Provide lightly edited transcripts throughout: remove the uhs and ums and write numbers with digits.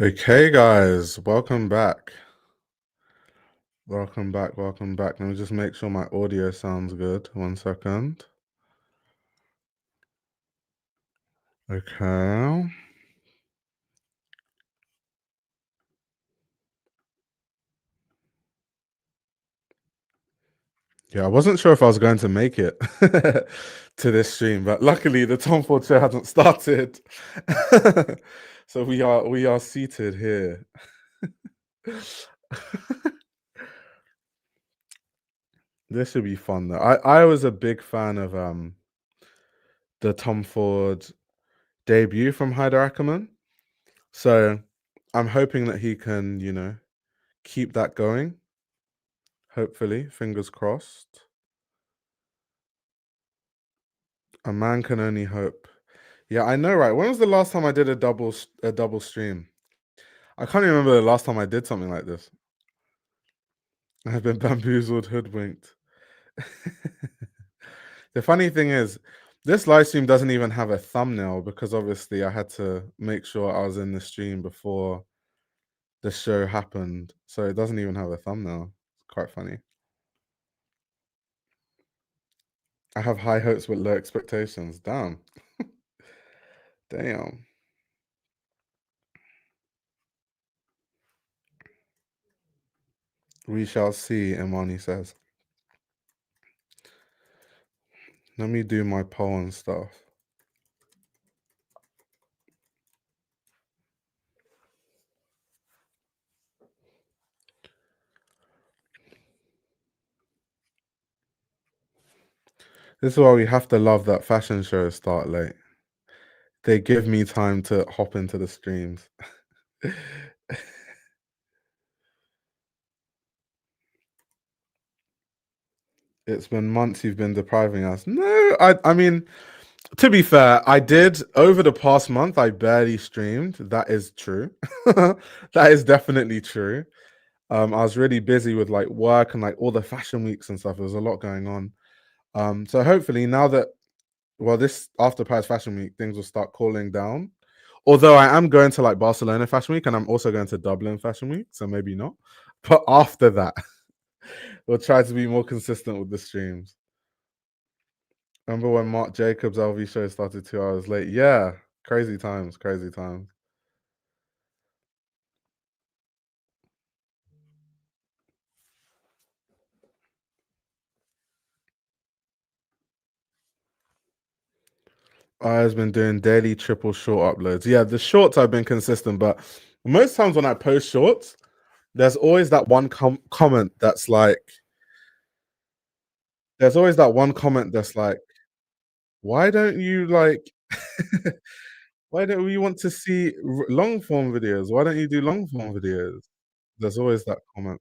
Okay, guys, welcome back. Welcome back. Welcome back. Let me just make sure my audio sounds good. 1 second. Okay. Yeah, I wasn't sure if I was going to make it to this stream, but luckily the Tom Ford show hasn't started. So we are seated here. This should be fun though. I was a big fan of the Tom Ford debut from Haider Ackermann. So I'm hoping that he can, keep that going. Hopefully, fingers crossed. A man can only hope. Yeah, I know, right? When was the last time I did a double stream? I can't even remember the last time I did something like this. I've been bamboozled, hoodwinked. The funny thing is, this live stream doesn't even have a thumbnail because obviously I had to make sure I was in the stream before the show happened. So it doesn't even have a thumbnail. It's quite funny. I have high hopes with low expectations. Damn. Damn. We shall see, Imani says. Let me do my poll and stuff. This is why we have to love that fashion shows start late. They give me time to hop into the streams. It's been months you've been depriving us. No, I mean, to be fair, I did over the past month, I barely streamed. That is true. That is definitely true. I was really busy with like work and like all the fashion weeks and stuff. There was a lot going on. So hopefully now that this after Paris Fashion Week, things will start cooling down. Although I am going to like Barcelona Fashion Week and I'm also going to Dublin Fashion Week, so maybe not. But after that, we'll try to be more consistent with the streams. Remember when Marc Jacobs LV show started 2 hours late? Yeah, crazy times, crazy times. I've been doing daily triple short uploads. Yeah, the shorts I've been consistent, but most times when I post shorts, there's always that one comment that's like, there's always that one comment that's like, why don't you like, why don't we want to see long form videos? Why don't you do long form videos? There's always that comment.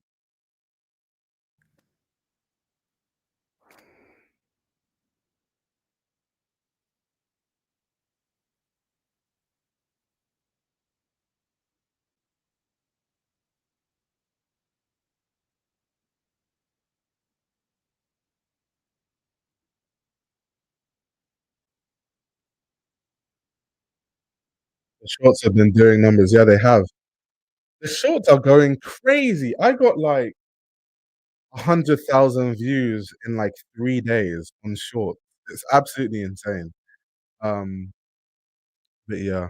The shorts have been doing numbers. Yeah, they have. The shorts are going crazy. I got like 100,000 views in like 3 days on shorts. It's absolutely insane. Um, but yeah,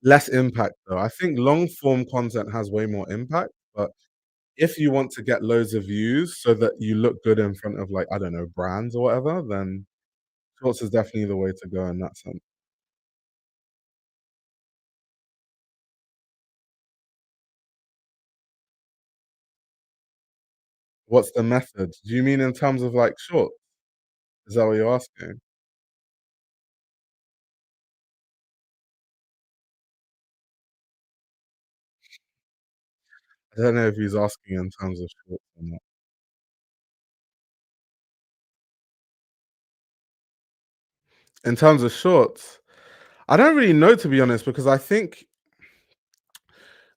less impact though. I think long form content has way more impact, but if you want to get loads of views so that you look good in front of like, I don't know, brands or whatever, then shorts is definitely the way to go in that sense. What's the method? Do you mean in terms of like shorts? Is that what you're asking? I don't know if he's asking in terms of shorts or not. In terms of shorts, I don't really know to be honest because I think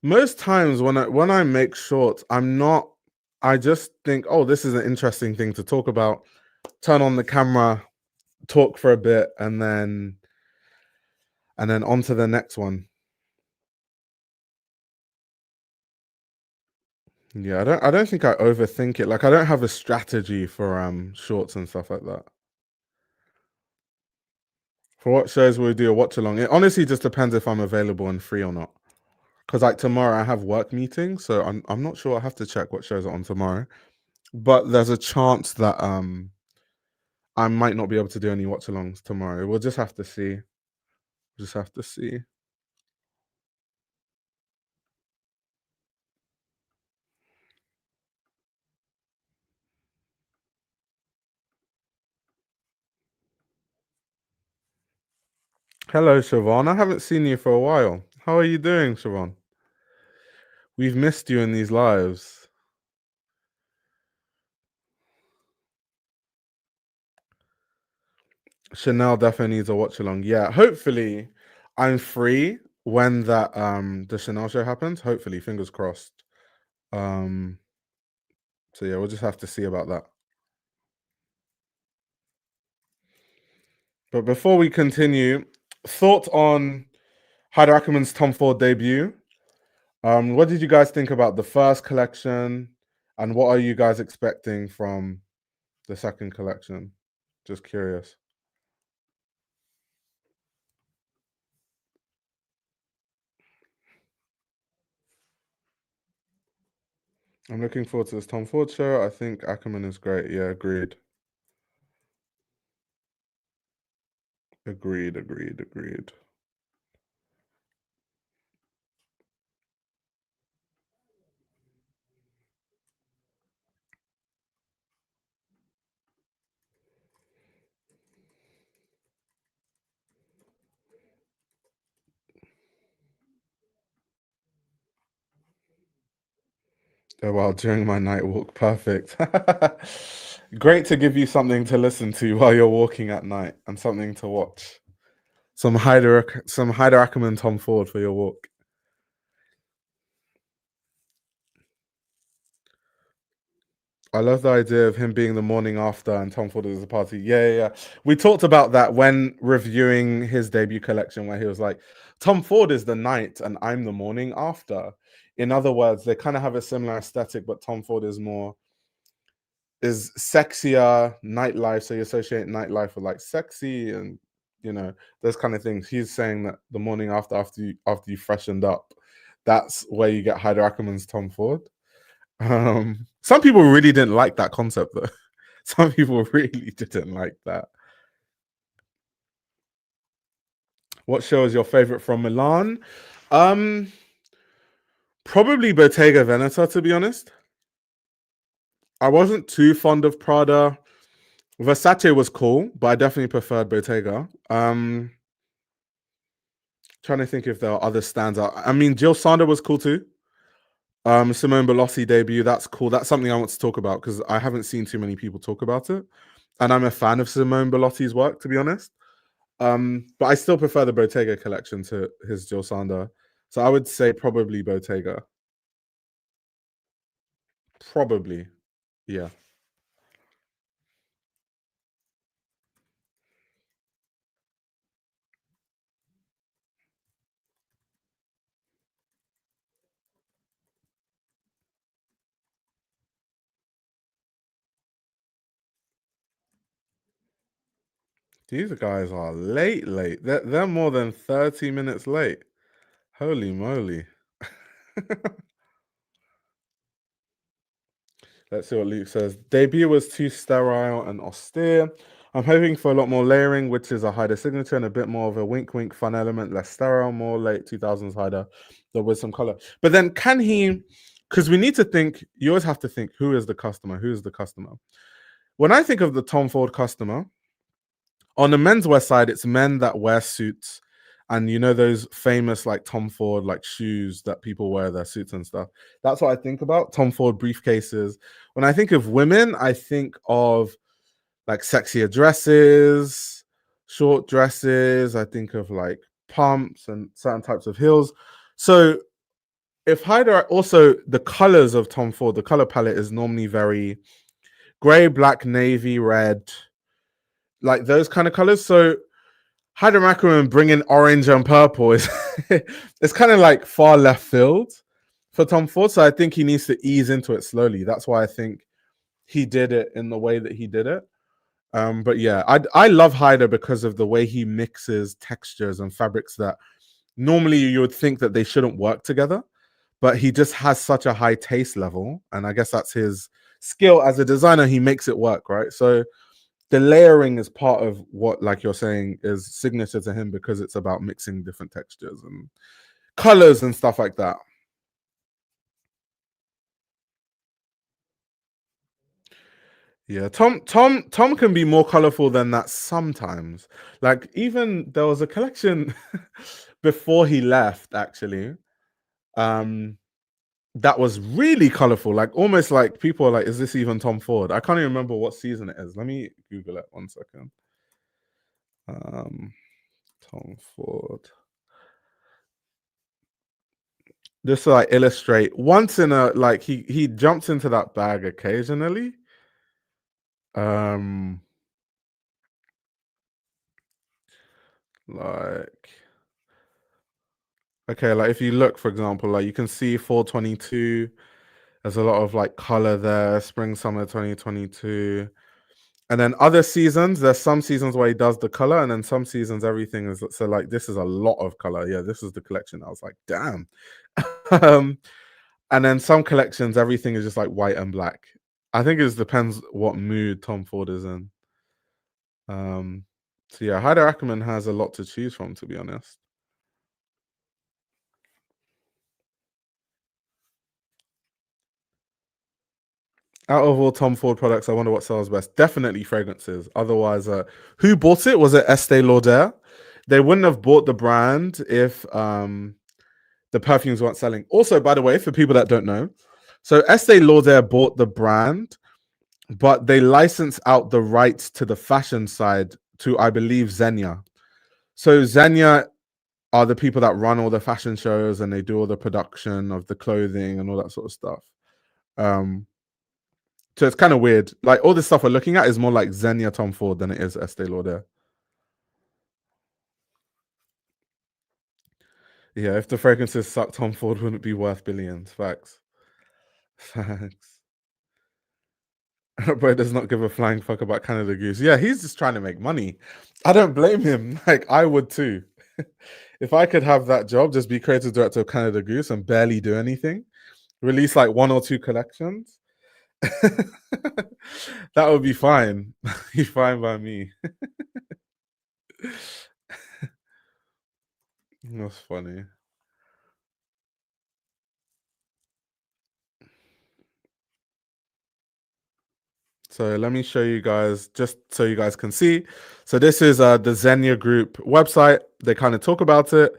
most times when I make shorts, I'm not. I just think, oh, this is an interesting thing to talk about. Turn on the camera, talk for a bit, and then on to the next one. Yeah, I don't think I overthink it. Like I don't have a strategy for shorts and stuff like that. For what shows will we do a watch along? It honestly just depends if I'm available and free or not. Because like tomorrow I have work meetings, so I'm not sure. I have to check what shows are on tomorrow. But there's a chance that I might not be able to do any watch alongs tomorrow. We'll just have to see. Just have to see. Hello, Siobhan. I haven't seen you for a while. How are you doing, Siobhan? We've missed you in these lives. Chanel definitely needs a watch along. Yeah, hopefully I'm free when that the Chanel show happens. Hopefully, fingers crossed. Um so yeah, we'll just have to see about that. But before we continue, thought on Haider Ackermann's Tom Ford debut. What did you guys think about the first collection, and what are you guys expecting from the second collection? Just curious. I'm looking forward to this Tom Ford show. I think Ackerman is great. Yeah, agreed. Agreed. Oh, well, during my night walk, perfect. Great to give you something to listen to while you're walking at night and something to watch. Some Haider Ackermann, Tom Ford for your walk. I love the idea of him being the morning after and Tom Ford is the party. Yeah. We talked about that when reviewing his debut collection, where he was like, Tom Ford is the night and I'm the morning after. In other words, they kind of have a similar aesthetic, but Tom Ford is sexier nightlife. So you associate nightlife with like sexy and those kind of things. He's saying that the morning after you freshened up, that's where you get Haider Ackermann's Tom Ford. Some people really didn't like that concept though. Some people really didn't like that. What show is your favorite from Milan? Um, Probably Bottega Veneta, to be honest. I wasn't too fond of Prada. Versace was cool, but I definitely preferred Bottega. Trying to think if there are other standouts. I mean, Jill Sander was cool too. Simone Belossi debut, that's cool. That's something I want to talk about because I haven't seen too many people talk about it. And I'm a fan of Simone Belossi's work, to be honest. But I still prefer the Bottega collection to his Jill Sander. So I would say probably Bottega. Probably. Yeah. These guys are late. They're more than 30 minutes late. Holy moly. Let's see what Luke says. Debut was too sterile and austere. I'm hoping for a lot more layering, which is a Hyder signature, and a bit more of a wink wink fun element, less sterile, more late 2000s Hyder, though with some color. But then can he, because we need to think, you always have to think, who is the customer? Who is the customer? When I think of the Tom Ford customer, on the menswear side, it's men that wear suits. And those famous like Tom Ford like shoes that people wear their suits and stuff. That's what I think about. Tom Ford briefcases. When I think of women, I think of like sexier dresses, short dresses. I think of like pumps and certain types of heels. So if Haider, also the colors of Tom Ford, the color palette is normally very gray, black, navy, red, like those kind of colors. So Haider Ackermann bringing orange and purple is it's kind of like far left field for Tom Ford. So I think he needs to ease into it slowly. That's why I think he did it in the way that he did it. But yeah, I love Haider because of the way he mixes textures and fabrics that normally you would think that they shouldn't work together, but he just has such a high taste level, and I guess that's his skill as a designer. He makes it work, right? So the layering is part of what, like you're saying, is signature to him because it's about mixing different textures and colors and stuff like that. Yeah, Tom can be more colorful than that sometimes. Like even there was a collection before he left, actually, um, that was really colorful. Like almost like people are like, "Is this even Tom Ford?" I can't even remember what season it is. Let me Google it 1 second. Um, Tom Ford. Just to like illustrate, once in a like he jumps into that bag occasionally. Um, like okay, like if you look, for example, like you can see 422. There's a lot of like color there. Spring summer 2022. And then other seasons, there's some seasons where he does the color, and then some seasons everything is so like this is a lot of color. Yeah, this is the collection. I was like, damn. um, and then some collections, everything is just like white and black. I think it just depends what mood Tom Ford is in. Um, so yeah, Haider Ackermann has a lot to choose from, to be honest. Out of all Tom Ford products, I wonder what sells best. Definitely fragrances. Otherwise, who bought it? Was it Estee Lauder? They wouldn't have bought the brand if the perfumes weren't selling. Also, by the way, for people that don't know, so Estee Lauder bought the brand, but they licensed out the rights to the fashion side to, I believe, Xenia. So Xenia are the people that run all the fashion shows and they do all the production of the clothing and all that sort of stuff. Um, so it's kind of weird. Like all this stuff we're looking at is more like Xenia Tom Ford than it is Estee Lauder. Yeah, if the fragrances sucked, Tom Ford wouldn't be worth billions. Facts. Facts. Bro does not give a flying fuck about Canada Goose. Yeah, he's just trying to make money. I don't blame him. Like I would too. If I could have that job, just be creative director of Canada Goose and barely do anything, release like 1 or 2 collections, that would be fine. Be fine by me. That's funny. So let me show you guys just so you guys can see. So this is the Xenia Group website. They kind of talk about it.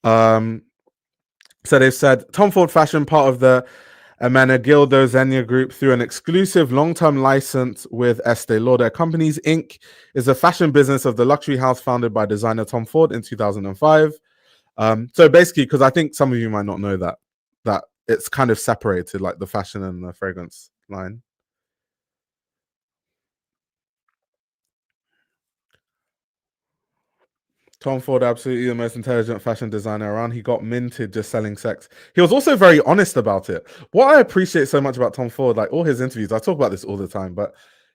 Um, so they said Tom Ford Fashion, part of the Amenagildo Xenia Group through an exclusive long-term license with Estee Lauder Companies Inc. is a fashion business of the luxury house founded by designer Tom Ford in 2005. So basically, because I think some of you might not know that it's kind of separated, like the fashion and the fragrance line. Tom Ford, absolutely the most intelligent fashion designer around. He got minted just selling sex. He was also very honest about it. What I appreciate so much about Tom Ford, like all his interviews, I talk about this all the time, but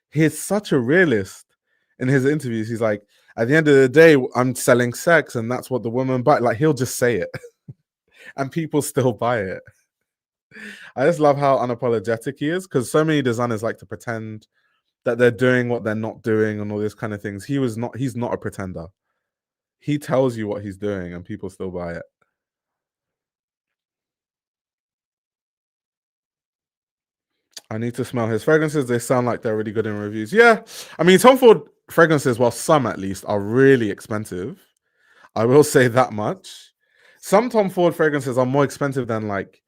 he's such a realist in his interviews. He's like, at the end of the day, I'm selling sex, and that's what the woman buy. Like he'll just say it, and people still buy it. I just love how unapologetic he is because so many designers like to pretend that they're doing what they're not doing and all this kind of things. He's not a pretender. He tells you what he's doing and people still buy it. I need to smell his fragrances. They sound like they're really good in reviews. Yeah. I mean, Tom Ford fragrances, well, some at least, are really expensive. I will say that much. Some Tom Ford fragrances are more expensive than like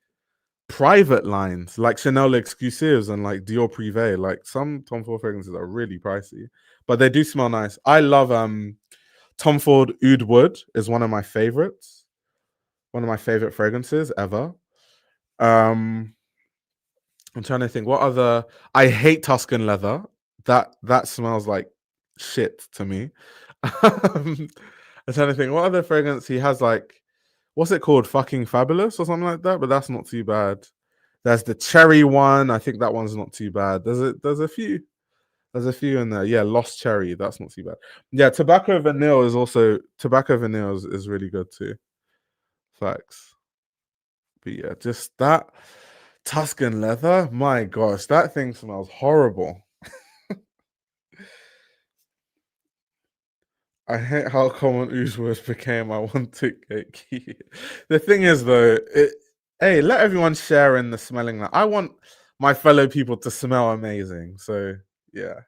private lines, like Chanel Exclusives and like Dior Privé. Like some Tom Ford fragrances are really pricey, but they do smell nice. I love Tom Ford Oud Wood is one of my favorites. One of my favorite fragrances ever. Um, I'm trying to think what other. I hate Tuscan leather. That smells like shit to me. I'm trying to think what other fragrance he has. Like what's it called? Fucking Fabulous or something like that, but that's not too bad. There's the cherry one. I think that one's not too bad. There's a few in there. Yeah, Lost Cherry. That's not too bad. Yeah, Tobacco Vanille is really good too. Facts. But yeah, just that Tuscan leather. My gosh, that thing smells horrible. I hate how common ooze words became. I want to gatekeep. The thing is, though, hey, let everyone share in the smelling. That I want my fellow people to smell amazing. So yeah.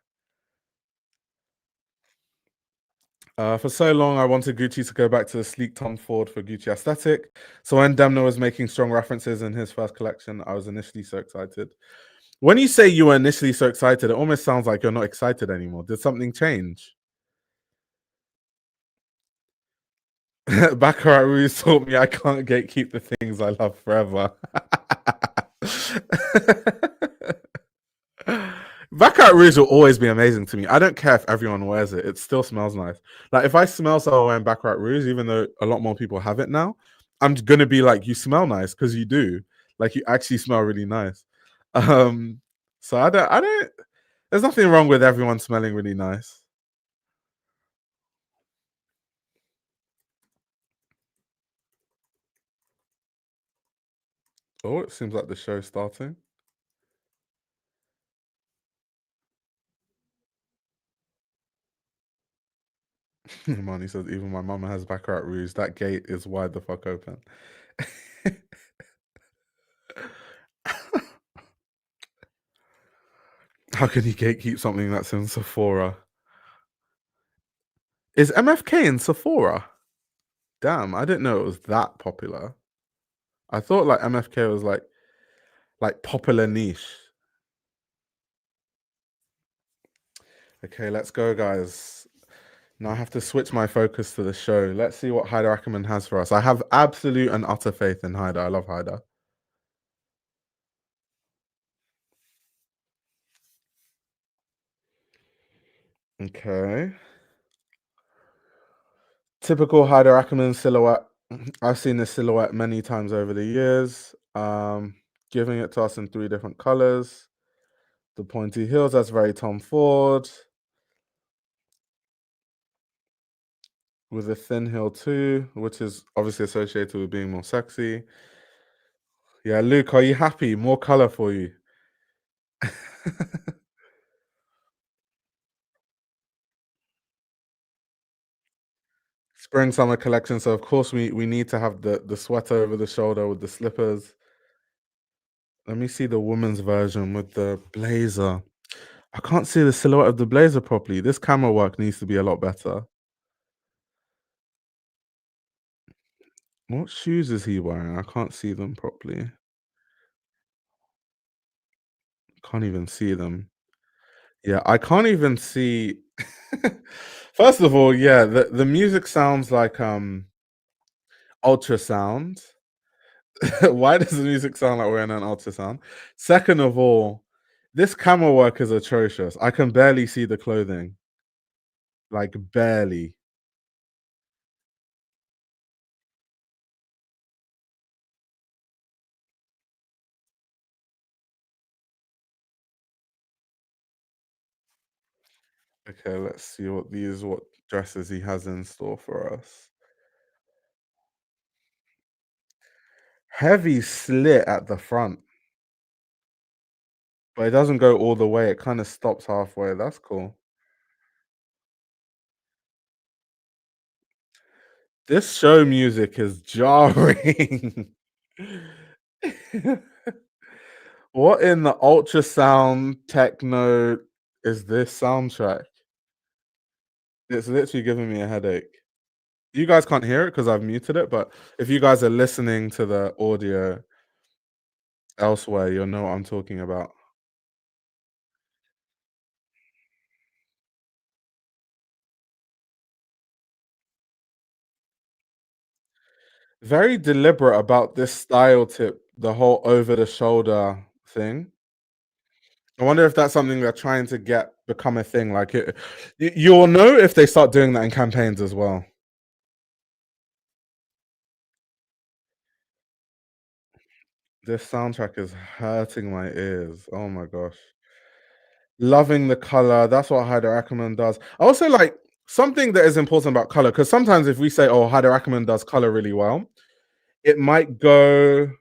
For so long, I wanted Gucci to go back to the sleek Tom Ford for Gucci aesthetic. So when Demna was making strong references in his first collection, I was initially so excited. When you say you were initially so excited, it almost sounds like you're not excited anymore. Did something change? Baccarat Rouge taught me I can't gatekeep the things I love forever. Baccarat Rouge will always be amazing to me. I don't care if everyone wears it; it still smells nice. Like if I smell someone wearing Baccarat Rouge, even though a lot more people have it now, I'm gonna be like, "You smell nice," because you do. Like you actually smell really nice. Um, so I don't. There's nothing wrong with everyone smelling really nice. Oh, it seems like the show's starting. Money says even my mama has Baccarat Rouge. That gate is wide the fuck open. How can you gatekeep something that's in Sephora? Is MFK in Sephora? Damn, I didn't know it was that popular. I thought like MFK was like popular niche. Okay, let's go, guys. Now I have to switch my focus to the show. Let's see what Haider Ackermann has for us. I have absolute and utter faith in Haider. I love Haider. Okay. Typical Haider Ackermann silhouette. I've seen this silhouette many times over the years. Giving it to us in three different colors. The pointy heels, that's very Tom Ford. With a thin heel too, which is obviously associated with being more sexy. Yeah, Luke, are you happy? More color for you. Spring summer collection. So of course we need to have the sweater over the shoulder with the slippers. Let me see the woman's version with the blazer. I can't see the silhouette of the blazer properly. This camera work needs to be a lot better. What shoes is he wearing? I can't see them properly. Can't even see them. Yeah, I can't even see. First of all, yeah, the music sounds like ultrasound. Why does the music sound like we're in an ultrasound? Second of all, this camera work is atrocious. I can barely see the clothing, like barely. Okay, let's see what dresses he has in store for us. Heavy slit at the front, but it doesn't go all the way. It kind of stops halfway. That's cool. This show music is jarring. What in the ultrasound techno is this soundtrack? It's literally giving me a headache. You guys can't hear it because I've muted it, but if you guys are listening to the audio elsewhere, you'll know what I'm talking about. Very deliberate about this style tip, the whole over the shoulder thing. I wonder if that's something they're trying to get become a thing. Like you'll know if they start doing that in campaigns as well. This soundtrack is hurting my ears. Oh my gosh. Loving the color. That's what Haider Ackermann does. I also like something that is important about color because sometimes if we say, "Oh, Haider Ackermann does color really well," it might go.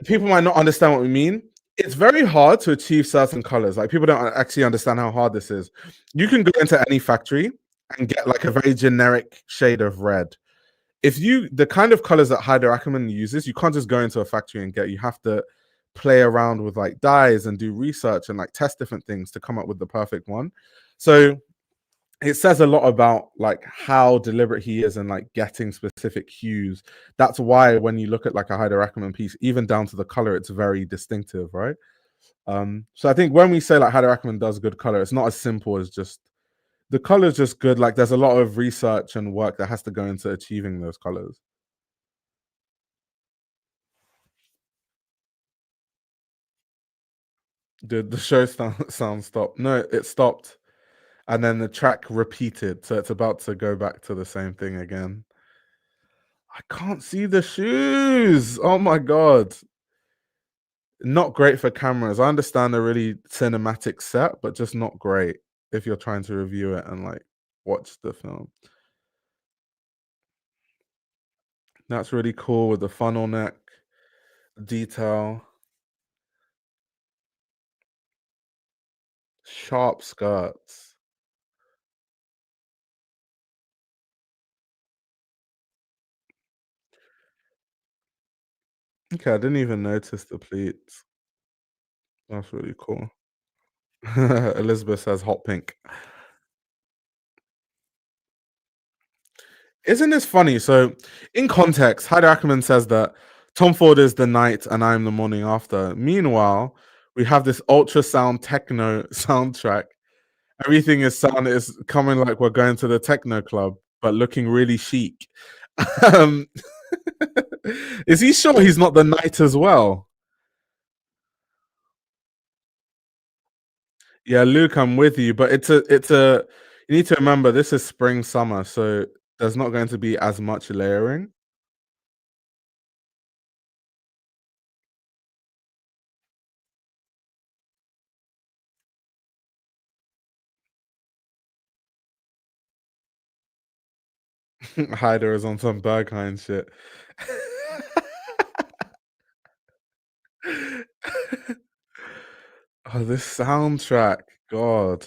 People might not understand what we mean. It's very hard to achieve certain colors. Like people don't actually understand how hard this is. You can go into any factory and get like a very generic shade of red. If you the kind of colors that Haider Ackermann uses, you can't just go into a factory and get. You have to play around with like dyes and do research and like test different things to come up with the perfect one. So it says a lot about like how deliberate he is in like getting specific hues. That's why when you look at like a Haider Ackermann piece, even down to the color, it's very distinctive, right? So I think when we say like Haider Ackermann does good color, it's not as simple as just the color's just good. Like there's a lot of research and work that has to go into achieving those colors. Did the show sound stop? No, it stopped, and then the track repeated, so it's about to go back to the same thing again. I can't see the shoes. Oh my god. Not great for cameras. I understand a really cinematic set, but just not great if you're trying to review it and like watch the film. That's really cool with the funnel neck detail, sharp skirts. Okay, I didn't even notice the pleats. That's really cool. Elizabeth says hot pink. Isn't this funny? So, in context, Haider Ackermann says that Tom Ford is the night and I'm the morning after. Meanwhile, we have this ultrasound techno soundtrack. Everything is coming like we're going to the techno club, but looking really chic. um, is he sure he's not the night as well? Yeah, Luke, I'm with you, but it's a. You need to remember this is spring summer, so there's not going to be as much layering. Hyder is on some Berghain shit. Oh, this soundtrack, God.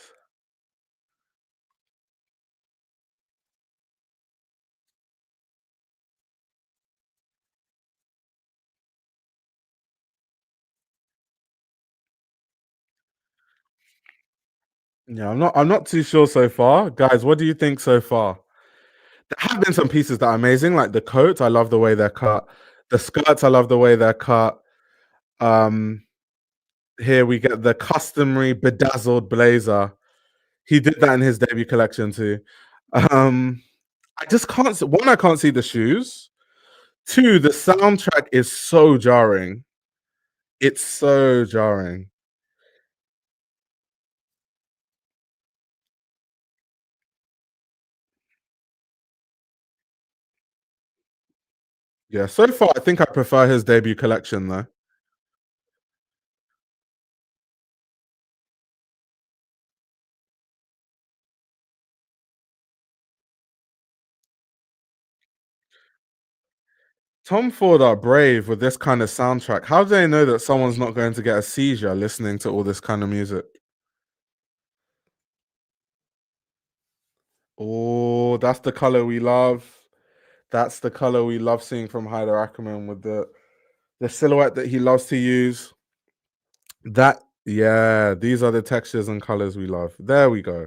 Yeah, I'm not too sure so far. Guys, what do you think so far? There have been some pieces that are amazing, like the coats, I love the way they're cut. The skirts, I love the way they're cut. Um, Here we get the customary bedazzled blazer. He did that in his debut collection too. Um, I just can't one, I can't see the shoes. Two, the soundtrack is so jarring. It's so jarring. Yeah, so far I think I prefer his debut collection though. Tom Ford are brave with this kind of soundtrack. How do they know that someone's not going to get a seizure listening to all this kind of music? Oh, that's the color we love. That's the color we love seeing from Haider Ackermann with the silhouette that he loves to use. That yeah, these are the textures and colors we love. There we go.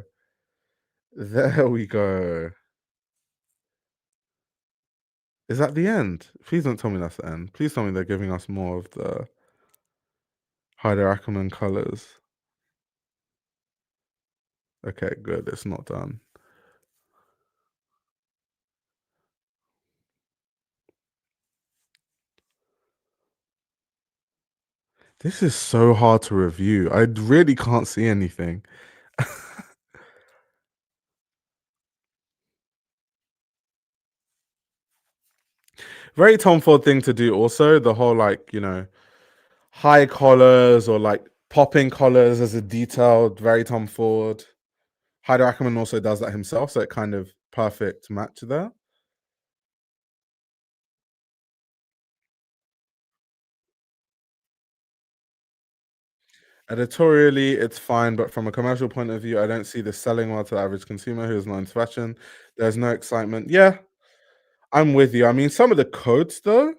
There we go. Is that the end? Please don't tell me that's the end. Please tell me they're giving us more of the Haider Ackermann colors. Okay, good. It's not done. This is so hard to review. I really can't see anything. Very Tom Ford thing to do also, the whole like, high collars or like popping collars as a detailed, very Tom Ford. Haider Ackermann also does that himself, so it kind of perfect match there. Editorially, it's fine, but from a commercial point of view, I don't see this selling well to the average consumer who is not into fashion. There's no excitement. Yeah, I'm with you. I mean, some of the coats though,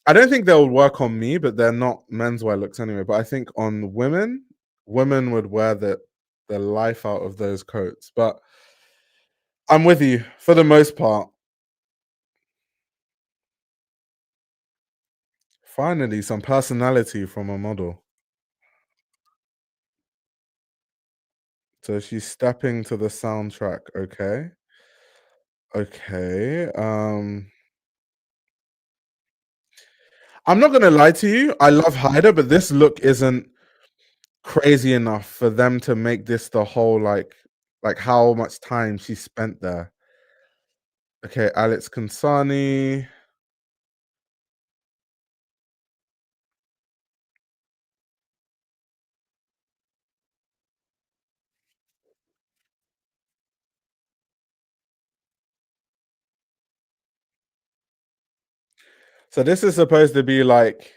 I don't think they'll work on me, but they're not menswear looks anyway. But I think on women, women would wear the life out of those coats. But I'm with you for the most part. Finally, some personality from a model. So she's stepping to the soundtrack. Okay. Okay. I'm not gonna lie to you. I love Hyder, but this look isn't crazy enough for them to make this the whole like how much time she spent there. Okay, Alex Kansani. So this is supposed to be like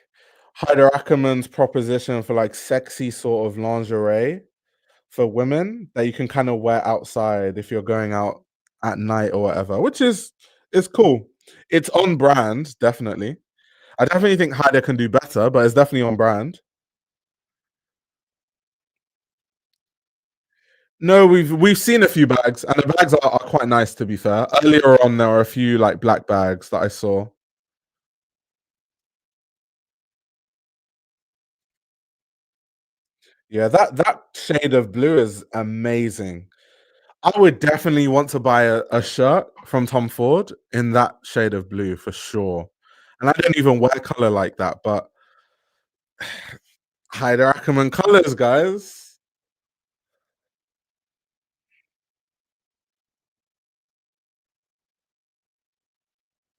Hyder Ackermann's proposition for like sexy sort of lingerie for women that you can kind of wear outside if you're going out at night or whatever, which is cool. It's on brand, definitely. I definitely think Hyder can do better, but it's definitely on brand. No, we've seen a few bags, and the bags are quite nice to be fair. Earlier on, there were a few like black bags that I saw. Yeah, that shade of blue is amazing. I would definitely want to buy a shirt from Tom Ford in that shade of blue for sure. And I don't even wear color like that, but Haider Ackermann colors, guys.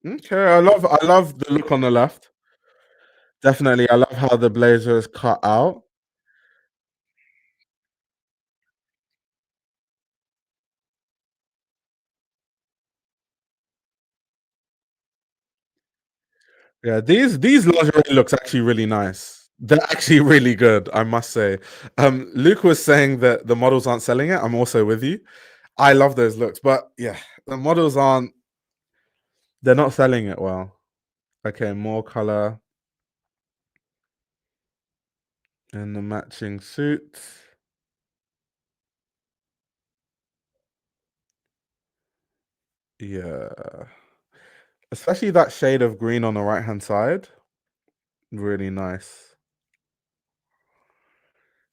Okay, I love the look on the left. Definitely, I love how the blazer is cut out. Yeah, these lingerie looks actually really nice. They're actually really good, I must say. Luke was saying that the models aren't selling it. I'm also with you. I love those looks, but yeah, the models aren't. They're not selling it well. Okay, more color in the matching suit. Yeah, especially that shade of green on the right hand side. Really nice.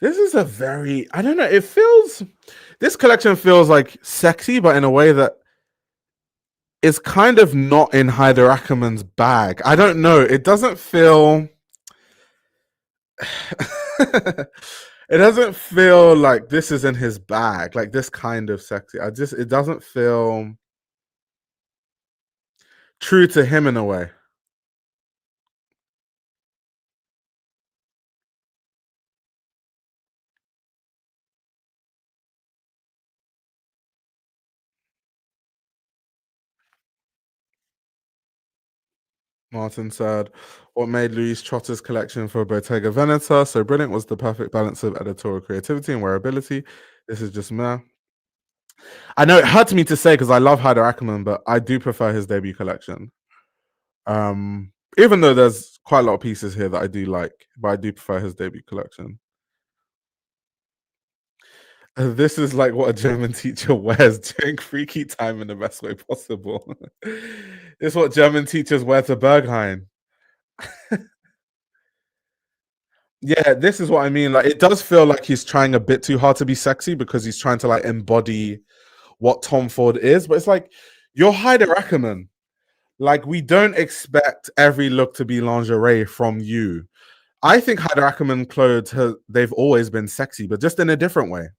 This is a very, I don't know, it feels, this collection feels like sexy, but in a way that is kind of not in Haider Ackermann's bag. I don't know. It doesn't feel, it doesn't feel like this is in his bag, like this kind of sexy. It doesn't feel true to him in a way. Martin said, "What made Louise Trotter's collection for Bottega Veneta so brilliant was the perfect balance of editorial creativity and wearability. This is just meh." I know it hurts me to say because I love Haider Ackermann, but I do prefer his debut collection. Even though there's quite a lot of pieces here that I do like, but I do prefer his debut collection. This is like what a German teacher wears during freaky time in the best way possible. This is what German teachers wear to Berghain. Yeah, this is what I mean. Like, it does feel like he's trying a bit too hard to be sexy because he's trying to like embody what Tom Ford is. But it's like you're Haider Ackermann. Like, we don't expect every look to be lingerie from you. I think Haider Ackermann clothes they've always been sexy, but just in a different way.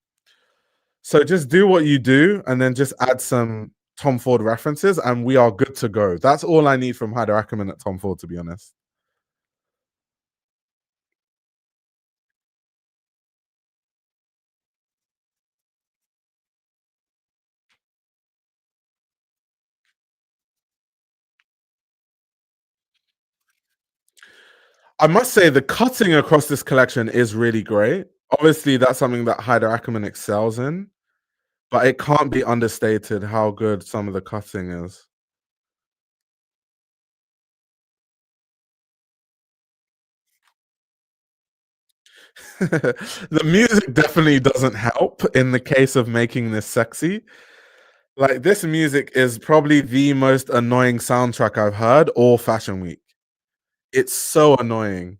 So just do what you do, and then just add some Tom Ford references, and we are good to go. That's all I need from Haider Ackermann at Tom Ford, to be honest. I must say the cutting across this collection is really great. Obviously, that's something that Haider Ackermann excels in, but it can't be understated how good some of the cutting is. The music definitely doesn't help in the case of making this sexy. Like, this music is probably the most annoying soundtrack I've heard all Fashion Week. It's so annoying.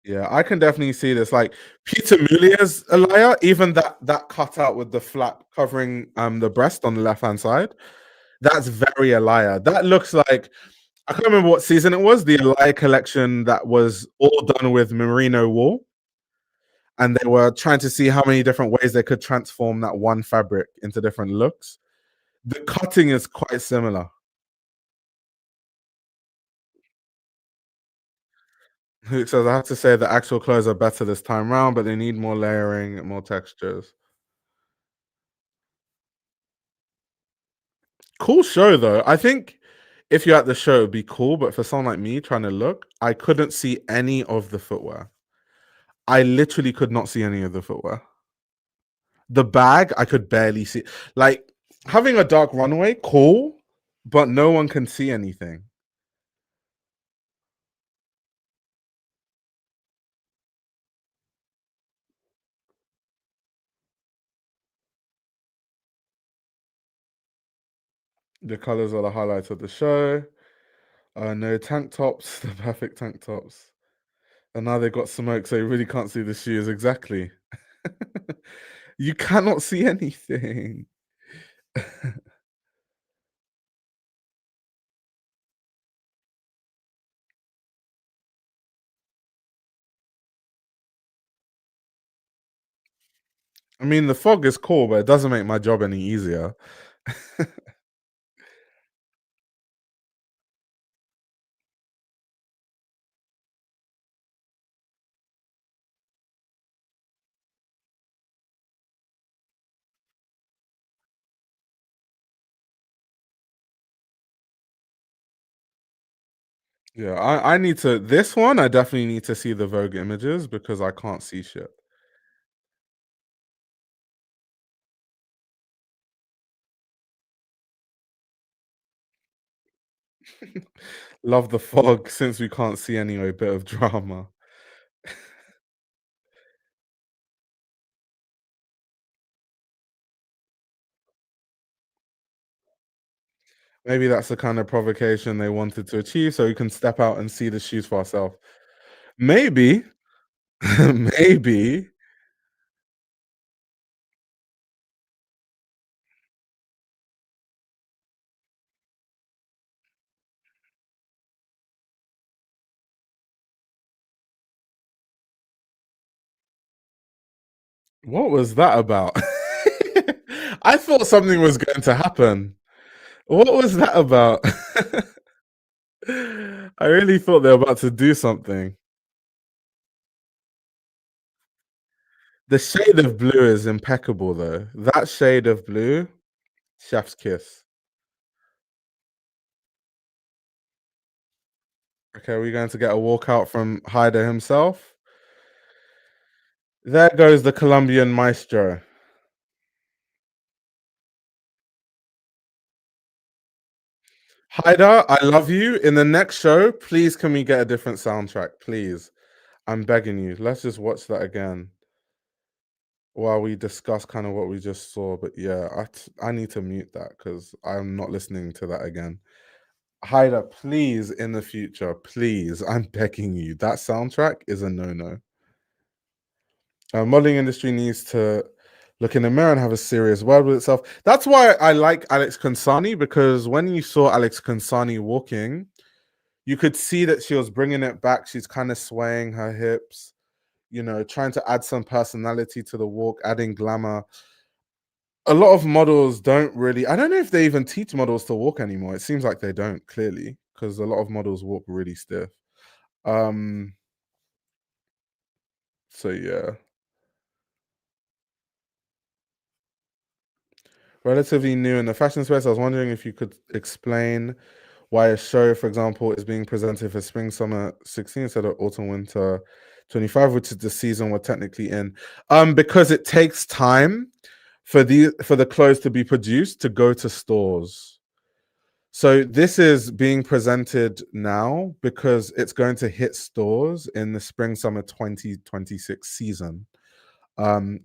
Yeah, I can definitely see this. Like Peter Mulier's Alaya, even that cutout with the flap covering the breast on the left hand side, that's very Alaya. That looks like I can't remember what season it was. The Alaya collection that was all done with merino wool, and they were trying to see how many different ways they could transform that one fabric into different looks. The cutting is quite similar. Who says I have to say the actual clothes are better this time round, but they need more layering and more textures. Cool show though. I think if you're at the show, it'd be cool. But for someone like me trying to look, I couldn't see any of the footwear. I literally could not see any of the footwear. The bag, I could barely see. Like having a dark runway, cool, but no one can see anything. The colors are the highlights of the show. No tank tops, the perfect tank tops. And now they got smoke, so you really can't see the shoes exactly. You cannot see anything. I mean, the fog is cool, but it doesn't make my job any easier. Yeah, I need to this one, I definitely need to see the Vogue images because I can't see shit. Love the fog since we can't see anyway, bit of drama. Maybe that's the kind of provocation they wanted to achieve so we can step out and see the shoes for ourselves. Maybe, maybe. What was that about? I thought something was going to happen. What was that about? I really thought they were about to do something. The shade of blue is impeccable though. That shade of blue, chef's kiss. Okay, are we going to get a walkout from Haider himself? There goes the Colombian maestro. Haider, I love you. In the next show, please can we get a different soundtrack? Please. I'm begging you. Let's just watch that again while we discuss kind of what we just saw. But yeah, I need to mute that because I'm not listening to that again. Haider, please, in the future, please, I'm begging you. That soundtrack is a no-no. Modeling industry needs to look in the mirror and have a serious word with itself. That's why I like Alex Consani, because when you saw Alex Consani walking, you could see that she was bringing it back. She's kind of swaying her hips. trying to add some personality to the walk, adding glamour. A lot of models don't really, I don't know if they even teach models to walk anymore. It seems like they don't, clearly, because a lot of models walk really stiff. Um, so yeah. Relatively new in the fashion space. I was wondering if you could explain why a show, for example, is being presented for spring summer 16 instead of autumn winter 25, which is the season we're technically in. Because it takes time for the clothes to be produced to go to stores. So this is being presented now because it's going to hit stores in the spring summer 2026 season.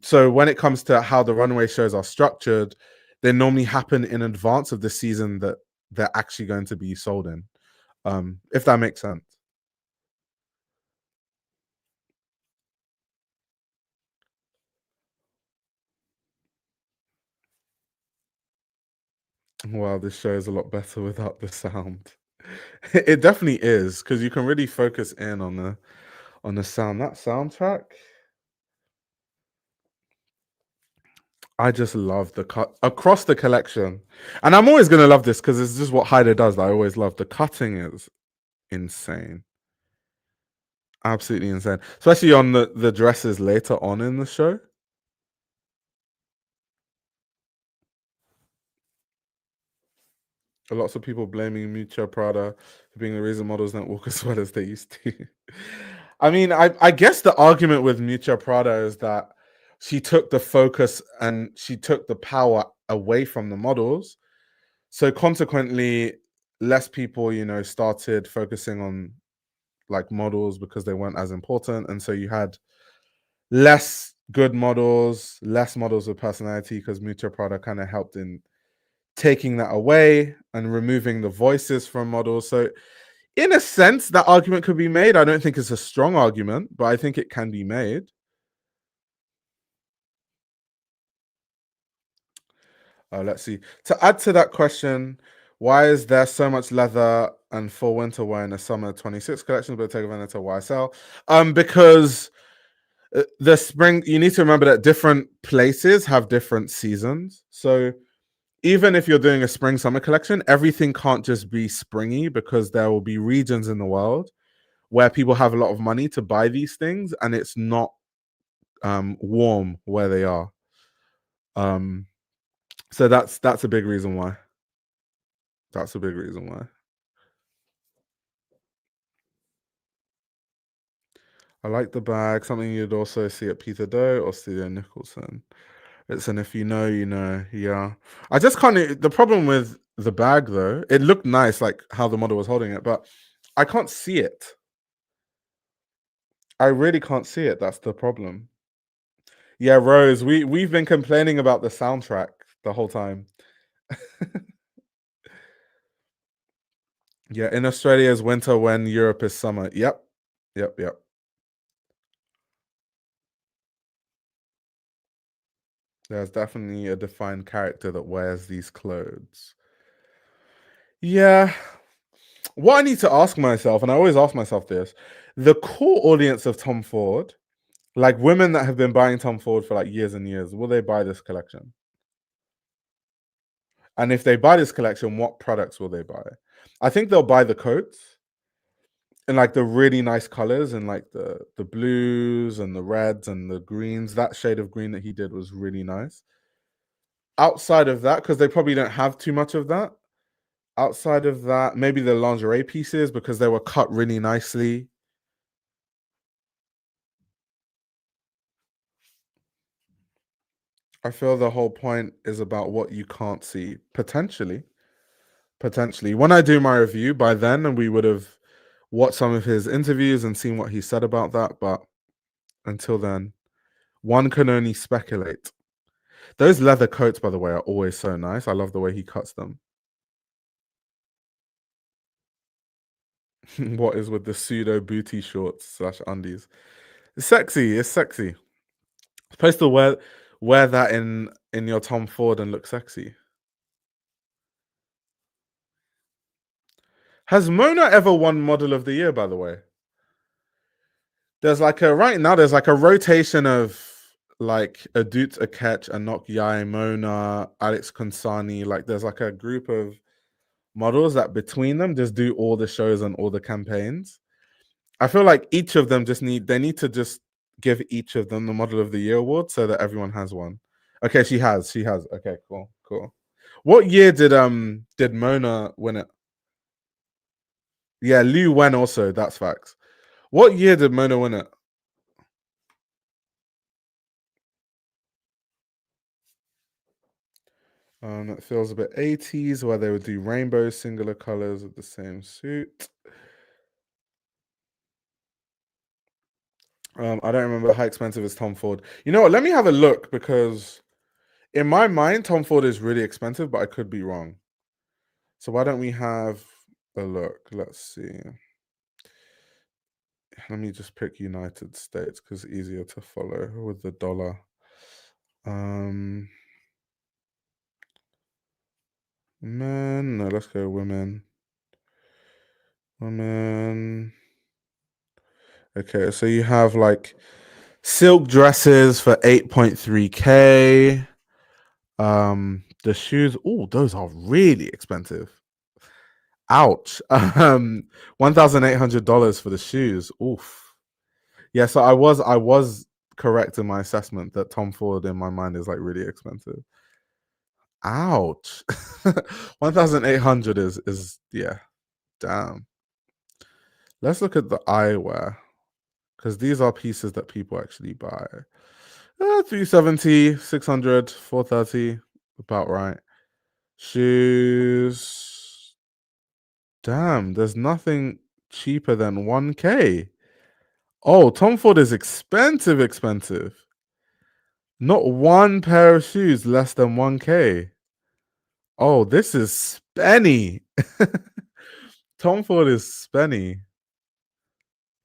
So when it comes to how the runway shows are structured, they normally happen in advance of the season that they're actually going to be sold in. If that makes sense. Wow, this show is a lot better without the sound. It definitely is, because you can really focus in on the sound. That soundtrack, I just love the cut across the collection. And I'm always gonna love this because it's just what Haider does that I always love. The cutting is insane. Absolutely insane. Especially on the dresses later on in the show. Lots of people blaming Miuccia Prada for being the reason models don't walk as well as they used to. I mean, I guess the argument with Miuccia Prada is that she took the focus and she took the power away from the models. So consequently, less people, started focusing on like models because they weren't as important. And so you had less good models, less models with personality because Miuccia Prada kind of helped in taking that away and removing the voices from models. So, in a sense, that argument could be made. I don't think it's a strong argument, but I think it can be made. Let's see. To add to that question, why is there so much leather and fall winter wear in the summer 26 collection, but take advantage of YSL? Because the spring, you need to remember that different places have different seasons. So even if you're doing a spring summer collection, everything can't just be springy because there will be regions in the world where people have a lot of money to buy these things and it's not warm where they are. Um, so that's a big reason why. That's a big reason why. I like the bag. Something you'd also see at Peter Doe or Studio Nicholson. It's an if you know, you know. Yeah. I just can't. The problem with the bag, though, it looked nice, like how the model was holding it, but I can't see it. I really can't see it. That's the problem. Yeah, Rose, we've been complaining about the soundtrack the whole time. Yeah, in Australia is winter when Europe is summer. Yep. Yep, yep. There's definitely a defined character that wears these clothes. Yeah. What I need to ask myself, and I always ask myself this, the core audience of Tom Ford, like women that have been buying Tom Ford for like years and years, will they buy this collection? And if they buy this collection, what products will they buy? I think they'll buy the coats in like the really nice colors and like the blues and the reds and the greens. That shade of green that he did was really nice. Outside of that, because they probably don't have too much of that. Outside of that, maybe the lingerie pieces because they were cut really nicely. I feel the whole point is about what you can't see. Potentially. Potentially. When I do my review, by then we would have watched some of his interviews and seen what he said about that. But until then, one can only speculate. Those leather coats, by the way, are always so nice. I love the way he cuts them. What is with the pseudo booty shorts slash undies? It's sexy. It's sexy. Supposed to wear that in your Tom Ford and look sexy. Has Mona ever won Model of the Year, by the way? There's like a right now. There's like a rotation of like Adut Akech, Anok Yai, Mona, Alex Konsani. Like there's like a group of models that between them just do all the shows and all the campaigns. I feel like each of them they need to just give each of them the Model of the Year award so that everyone has one. Okay, she has. Okay, cool. What year did Mona win it? Yeah, Liu Wen also. That's facts. What year did Mona win it? It feels a bit 80s where they would do rainbow singular colors of the same suit. I don't remember how expensive is Tom Ford. You know what? Let me have a look because in my mind, Tom Ford is really expensive, but I could be wrong. So why don't we have a look? Let's see. Let me just pick United States because it's easier to follow with the dollar. Men, no, let's go women. Women. Okay, so you have like silk dresses for 8.3K. The shoes, oh, those are really expensive. Ouch. $1,800 for the shoes. Oof. Yeah, so I was correct in my assessment that Tom Ford in my mind is like really expensive. Ouch. 1,800 is yeah, damn. Let's look at the eyewear because these are pieces that people actually buy. 370, 600, 430, about right. Shoes. Damn, there's nothing cheaper than 1K. Oh, Tom Ford is expensive. Not one pair of shoes less than 1K. Oh, this is spenny. Tom Ford is spenny.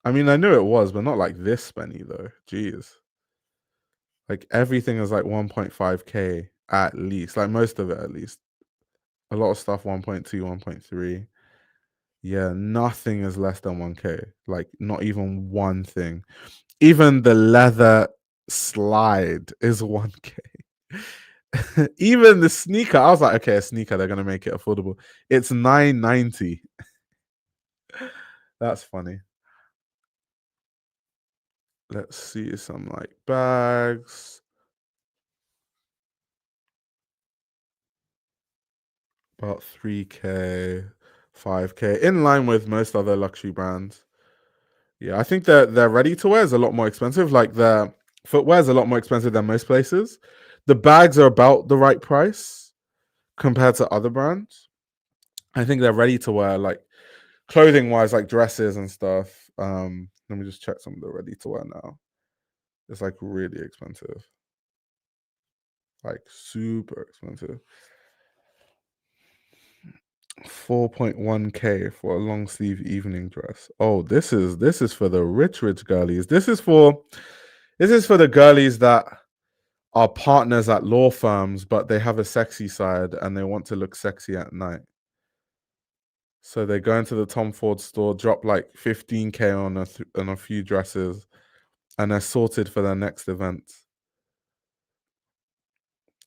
I mean, I knew it was, but not like this spenny though. Jeez. Like everything is like 1.5K at least. Like most of it at least. A lot of stuff 1.2, 1.3. Yeah, nothing is less than 1K. Like not even one thing. Even the leather slide is 1K. Even the sneaker, I was like, okay, a sneaker, they're gonna make it affordable. It's 990. That's funny. Let's see some like bags. About 3K, 5K, in line with most other luxury brands. Yeah, I think their ready to wear is a lot more expensive. Like their footwear is a lot more expensive than most places. The bags are about the right price compared to other brands. I think they're ready to wear, like clothing wise, like dresses and stuff. Let me just check some of the ready to wear now. It's like really expensive, like super expensive. 4.1K for a long sleeve evening dress. Oh, this is for the rich girlies. This is for the girlies that are partners at law firms, but they have a sexy side and they want to look sexy at night. So they go into the Tom Ford store, drop like 15K on a few dresses, and they're sorted for their next event.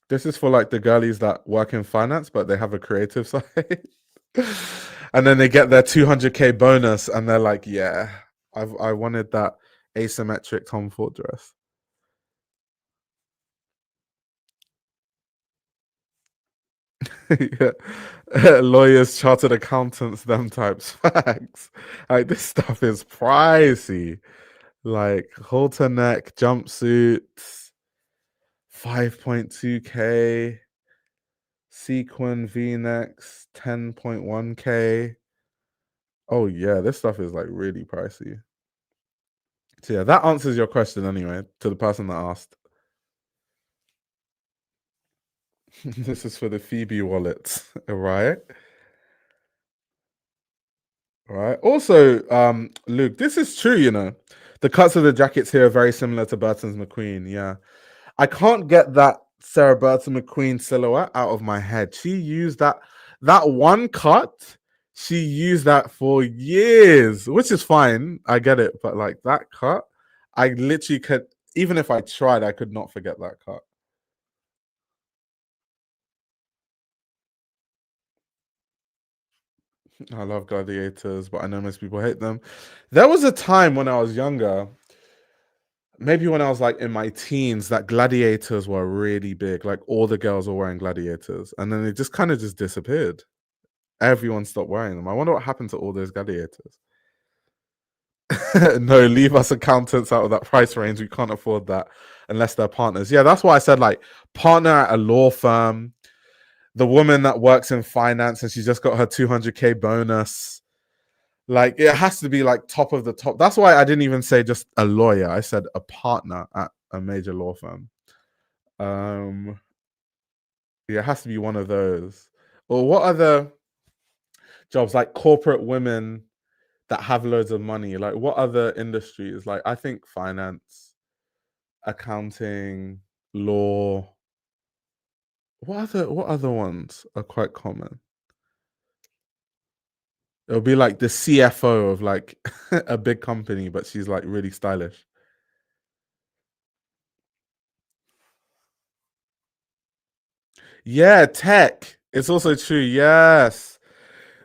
This is for like the girlies that work in finance, but they have a creative side. And then they get their 200K bonus and they're like, yeah, I wanted that asymmetric Tom Ford dress. Yeah. Lawyers, chartered accountants, them types. Facts. Like this stuff is pricey. Like halter neck jumpsuits, 5.2K, sequin V-necks, 10.1K. Oh yeah, this stuff is like really pricey. So yeah, that answers your question anyway to the person that asked. This is for the Phoebe wallets, right? Right. Also, Luke, this is true, you know. The cuts of the jackets here are very similar to Burton's McQueen. Yeah. I can't get that Sarah Burton McQueen silhouette out of my head. She used that one cut, she used that for years, which is fine. I get it, but like that cut, I literally could, even if I tried, I could not forget that cut. I love gladiators, but I know most people hate them. There was a time when I was younger, maybe when I was like in my teens, that gladiators were really big. Like all the girls were wearing gladiators, and then they just kind of just disappeared. Everyone stopped wearing them. I wonder what happened to all those gladiators. No, leave us accountants out of that price range. We can't afford that unless they're partners. Yeah, that's why I said like partner at a law firm, the woman that works in finance and she just got her 200K bonus. Like it has to be like top of the top. That's why I didn't even say just a lawyer. I said a partner at a major law firm. Um, yeah, it has to be one of those. Or what other jobs like corporate women that have loads of money? Like what other industries? Like I think finance, accounting, law. What other ones are quite common? It'll be like the CFO of like a big company, but she's like really stylish. Yeah, tech. It's also true. Yes.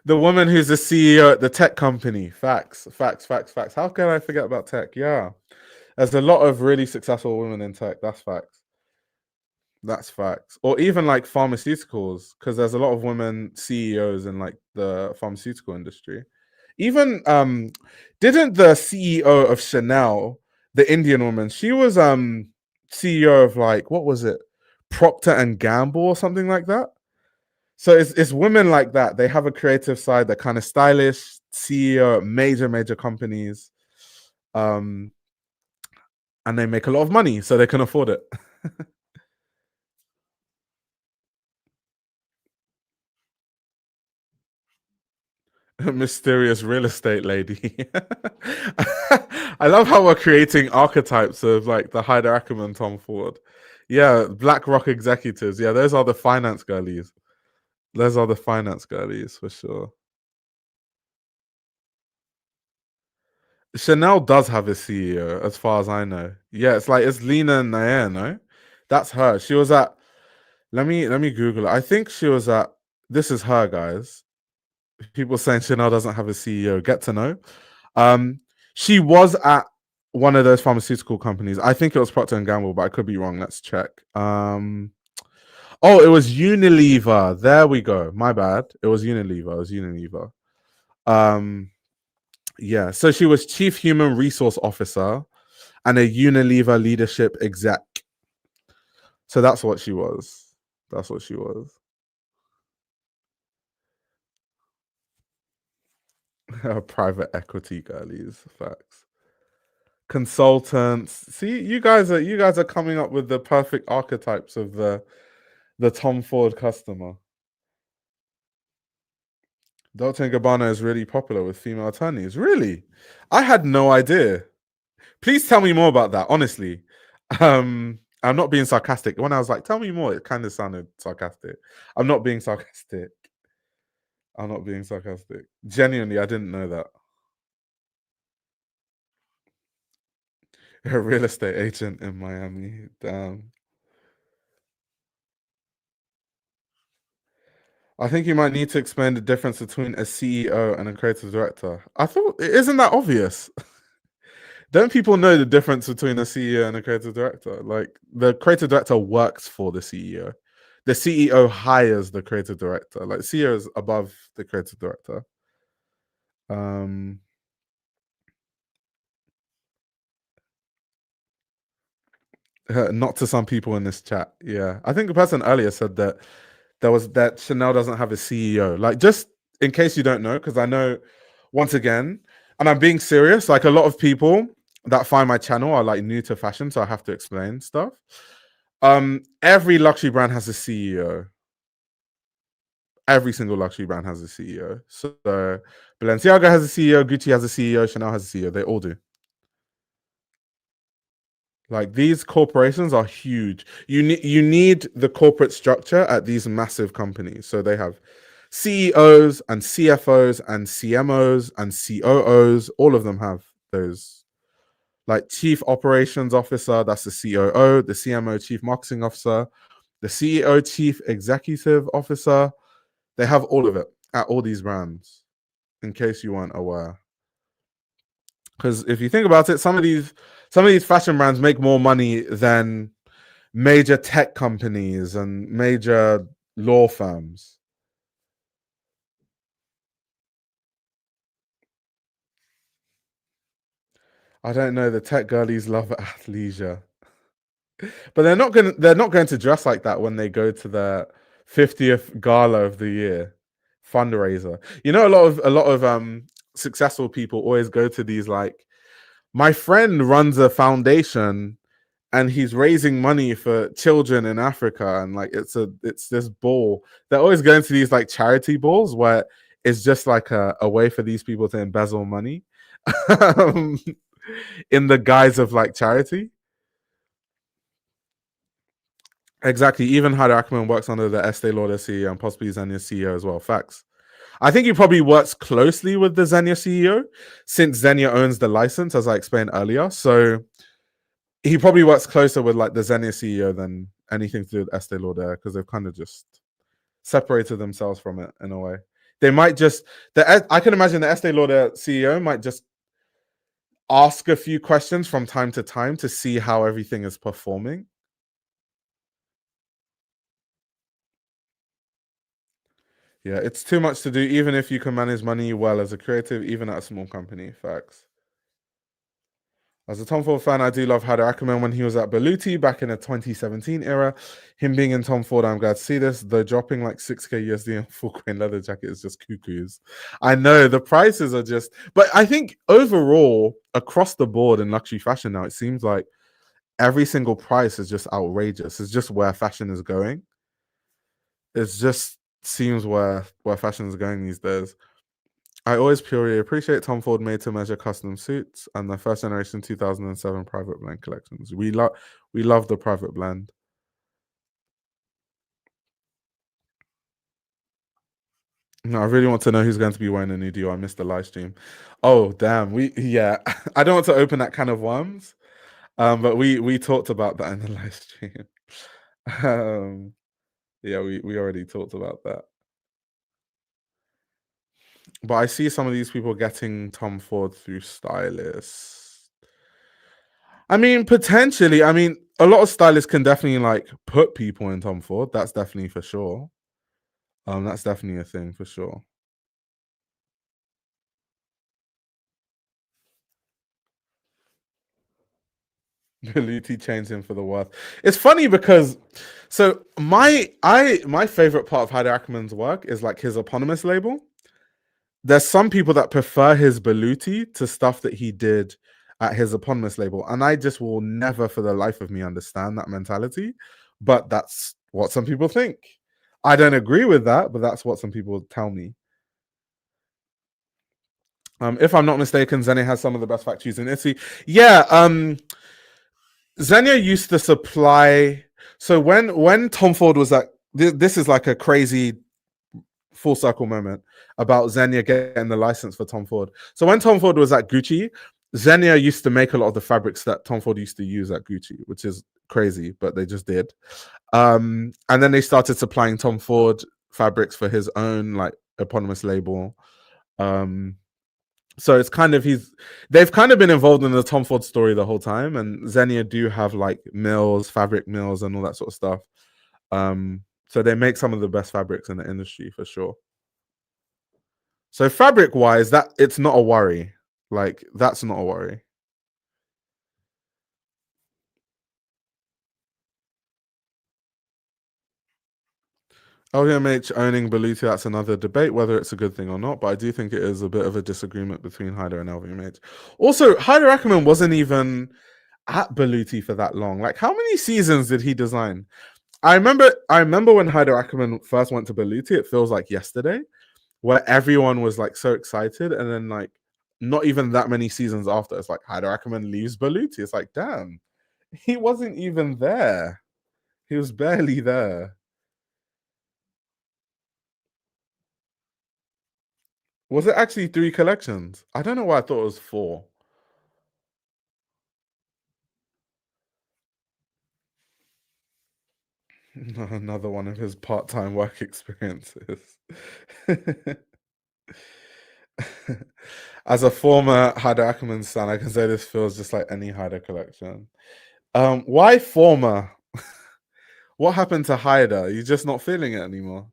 The woman who's the CEO at the tech company. Facts, facts, facts, facts. How can I forget about tech? Yeah. There's a lot of really successful women in tech. That's facts. That's facts. Or even like pharmaceuticals, because there's a lot of women CEOs in like the pharmaceutical industry. Even didn't the CEO of Chanel, the Indian woman, she was CEO of like what was it? Procter and Gamble or something like that. So it's women like that. They have a creative side. They're kind of stylish, CEO at major companies. Um and they make a lot of money, so they can afford it. Mysterious real estate lady. I love how we're creating archetypes of like the Haider Ackermann, Tom Ford. Yeah, BlackRock executives. Yeah, those are the finance girlies. Those are the finance girlies for sure. Chanel does have a CEO, as far as I know. Yeah, it's Lena Nair, no? That's her. She was at let me Google it. I think she was at this is her, guys. People saying Chanel doesn't have a CEO. Get to know. Um, she was at one of those pharmaceutical companies. I think it was Procter and Gamble, but I could be wrong. Let's check. Oh, it was Unilever. There we go. My bad. It was Unilever. It was Unilever. Um, yeah. So she was Chief Human Resource Officer and a Unilever leadership exec. So that's what she was. That's what she was. Private equity girlies. Facts. Consultants. See, you guys are coming up with the perfect archetypes of the Tom Ford customer. Dolce& and Gabbana is really popular with female attorneys. Really? I had no idea. Please tell me more about that, honestly. I'm not being sarcastic. When I was like, tell me more, it kind of sounded sarcastic. I'm not being sarcastic. I'm not being sarcastic. Genuinely, I didn't know that. A real estate agent in Miami. Damn. I think you might need to explain the difference between a CEO and a creative director. I thought, isn't that obvious? Don't people know the difference between a CEO and a creative director? Like the creative director works for the CEO. The CEO hires the creative director. Like CEO is above the creative director. Um, not to some people in this chat. Yeah, I think the person earlier said that that Chanel doesn't have a CEO. Like just in case you don't know, because I know once again, and I'm being serious. Like a lot of people that find my channel are like new to fashion, so I have to explain stuff. Every luxury brand has a CEO. Every single luxury brand has a CEO. So Balenciaga has a CEO, Gucci has a CEO, Chanel has a CEO. They all do. Like these corporations are huge. You need the corporate structure at these massive companies. So they have CEOs and CFOs and CMOs and COOs. All of them have those. like chief operations officer, that's the COO, the CMO, chief marketing officer, the CEO, chief executive officer. They have all of it at all these brands, in case you weren't aware. Because if you think about it, some of these fashion brands make more money than major tech companies and major law firms. I don't know. The tech girlies love athleisure, but they're not going to dress like that when they go to their 50th gala of the year fundraiser. You know, a lot of successful people always go to these, like, my friend runs a foundation and he's raising money for children in Africa, and like it's this ball. They're always going to these like charity balls where it's just like a way for these people to embezzle money um, in the guise of like charity. Exactly. Even Haider Ackermann works under the Estee Lauder CEO and possibly Xenia CEO as well. Facts. I think he probably works closely with the Xenia CEO since Xenia owns the license, as I explained earlier. So he probably works closer with like the Xenia CEO than anything to do with Estee Lauder, because they've kind of just separated themselves from it in a way. They might just I can imagine the Estee Lauder CEO might just ask a few questions from time to time to see how everything is performing. Yeah, it's too much to do, even if you can manage money well as a creative, even at a small company. Facts. As a Tom Ford fan, I do love Haider Ackermann when he was at Beluti back in the 2017 era. Him being in Tom Ford, I'm glad to see this. Though dropping like 6K USD on full grain leather jacket is just cuckoos. I know the prices are just, but I think overall, across the board in luxury fashion now, it seems like every single price is just outrageous. It's just where fashion is going. It just seems where fashion is going these days. I always purely appreciate Tom Ford made to measure custom suits and the first generation 2007 private blend collections. We love the private blend. No, I really want to know who's going to be wearing a new deal. I missed the live stream. Oh damn, we yeah. I don't want to open that can of worms. But we talked about that in the live stream. Um, yeah, we already talked about that. But I see some of these people getting Tom Ford through stylists. I mean, potentially. I mean, a lot of stylists can definitely like put people in Tom Ford. That's definitely for sure. That's definitely a thing for sure. Beluti changed him for the worth. It's funny because so my favorite part of Haider Ackermann's work is like his eponymous label. There's some people that prefer his Beluti to stuff that he did at his eponymous label, and I just will never for the life of me understand that mentality. But that's what some people think. I don't agree with that, but that's what some people tell me. If I'm not mistaken, Zenny has some of the best factories in Italy. Yeah, Xenia used to supply. So when Tom Ford was at, this is like a crazy full circle moment about Xenia getting the license for Tom Ford. So when Tom Ford was at Gucci, Xenia used to make a lot of the fabrics that Tom Ford used to use at Gucci, which is crazy, but they just did. And then they started supplying Tom Ford fabrics for his own like eponymous label. Um, so it's kind of they've kind of been involved in the Tom Ford story the whole time, and Xenia do have like mills, fabric mills, and all that sort of stuff. So they make some of the best fabrics in the industry for sure. So fabric wise, that it's not a worry. Like that's not a worry. LVMH owning Beluti, that's another debate whether it's a good thing or not, but I do think it is a bit of a disagreement between Haider and LVMH. Also, Haider Ackermann wasn't even at Beluti for that long. Like, how many seasons did he design? I remember when Haider Ackermann first went to Beluti, it feels like yesterday, where everyone was like so excited, and then like not even that many seasons after, it's like Haider Ackermann leaves Beluti. It's like, damn, he wasn't even there. He was barely there. Was it actually three collections? I don't know why I thought it was four. Another one of his part-time work experiences. As a former Haider Ackermann stan, I can say this feels just like any Haider collection. Why former? What happened to Haider? You're just not feeling it anymore.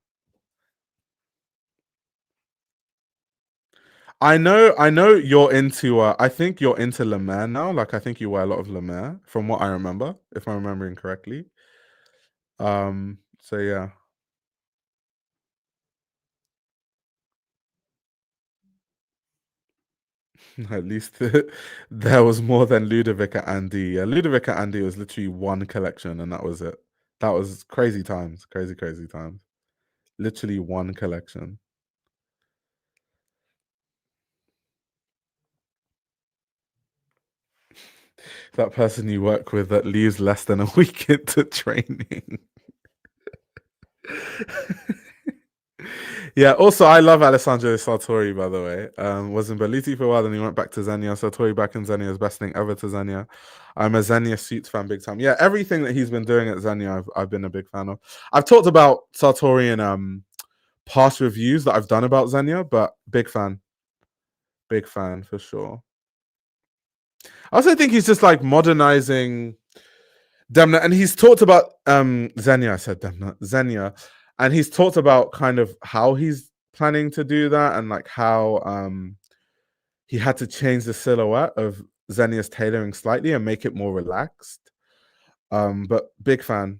I know you're into I think you're into Lemaire now. Like I think you wear a lot of Lemaire from what I remember, if I'm remembering correctly. So yeah. At least there was more than Ludovic at Andy. Yeah, Ludovic at Andy was literally one collection and that was it. That was crazy times. Crazy, crazy times. Literally one collection. That person you work with that leaves less than a week into training. Yeah, also I love Alessandro Sartori, by the way. Was in Belluti for a while, then he went back to Xenia. Sartori back in Xenia is best thing ever to Xenia. I'm a Xenia suits fan big time. Yeah, everything that he's been doing at Xenia, I've been a big fan of. I've talked about Sartori in past reviews that I've done about Xenia, but big fan for sure. I also think he's just like modernizing Demna, and he's talked about Xenia. I said Demna, Xenia, and he's talked about kind of how he's planning to do that, and like how he had to change the silhouette of Xenia's tailoring slightly and make it more relaxed. But big fan.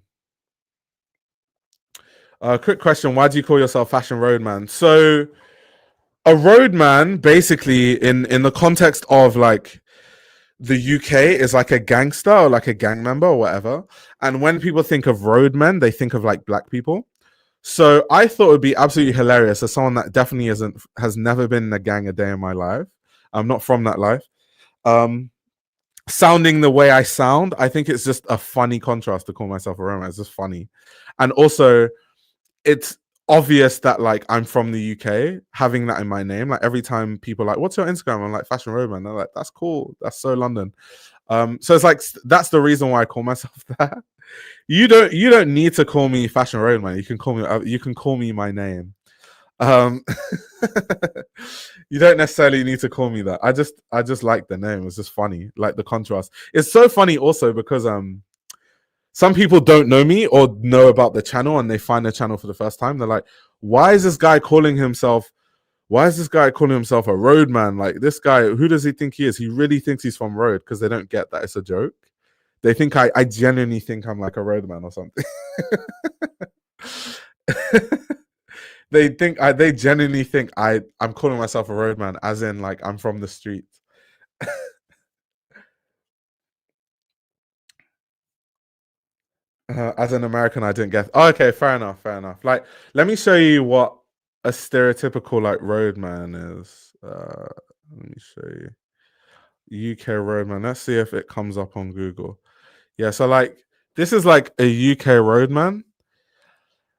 Quick question: why do you call yourself Fashion Roadman? So a roadman, basically, in the context of like the UK is like a gangster or like a gang member or whatever. And when people think of roadmen, they think of like black people. So I thought it would be absolutely hilarious as someone that definitely isn't has never been in a gang a day in my life. I'm not from that life. Um, Sounding the way I sound, I think it's just a funny contrast to call myself a roadman. It's just funny. And also it's obvious that like I'm from the UK, having that in my name. Like every time people are like, "What's your Instagram?" I'm like, "Fashion Roadman." They're like, "That's cool. That's so London." So it's like that's the reason why I call myself that. You don't need to call me Fashion Roadman. You can call me my name. Um, you don't necessarily need to call me that. I just like the name. It's just funny, like the contrast. It's so funny also because some people don't know me or know about the channel and they find the channel for the first time. They're like, why is this guy calling himself? Why is this guy calling himself a roadman? Like this guy, who does he think he is? He really thinks he's from road because they don't get that it's a joke. They think I genuinely think I'm like a roadman or something. They genuinely think I'm calling myself a roadman, as in like I'm from the street. As an American, I didn't get. Oh, okay, fair enough, fair enough. Like, let me show you what a stereotypical like roadman is. Let me show you UK roadman. Let's see if it comes up on Google. Yeah, so like this is like a UK roadman.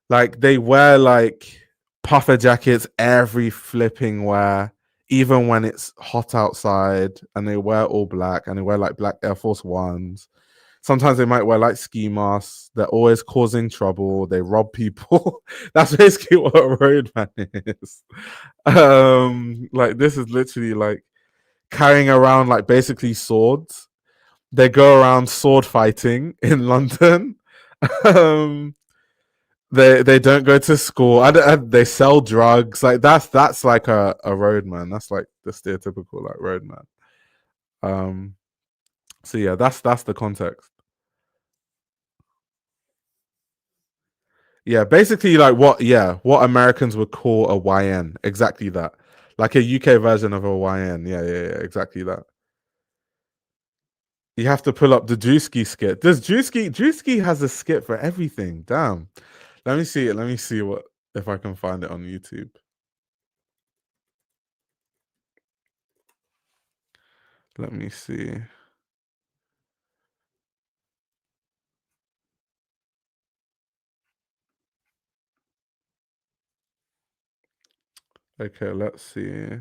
Like they wear like puffer jackets every flipping wear, even when it's hot outside, and they wear all black and they wear like black Air Force Ones. Sometimes they might wear like ski masks. They're always causing trouble. They rob people. That's basically what a roadman is. Like this is literally like carrying around like basically swords. They go around sword fighting in London. um, they don't go to school. They sell drugs. Like that's like a roadman. That's like the stereotypical like roadman. Um, so yeah, that's the context. Yeah, basically like what Americans would call a YN. Exactly that. Like a UK version of a YN. Yeah, exactly that. You have to pull up the Drewski skit. Does Drewski has a skit for everything. Damn. Let me see it. Let me see what if I can find it on YouTube. Let me see. Okay, let's see.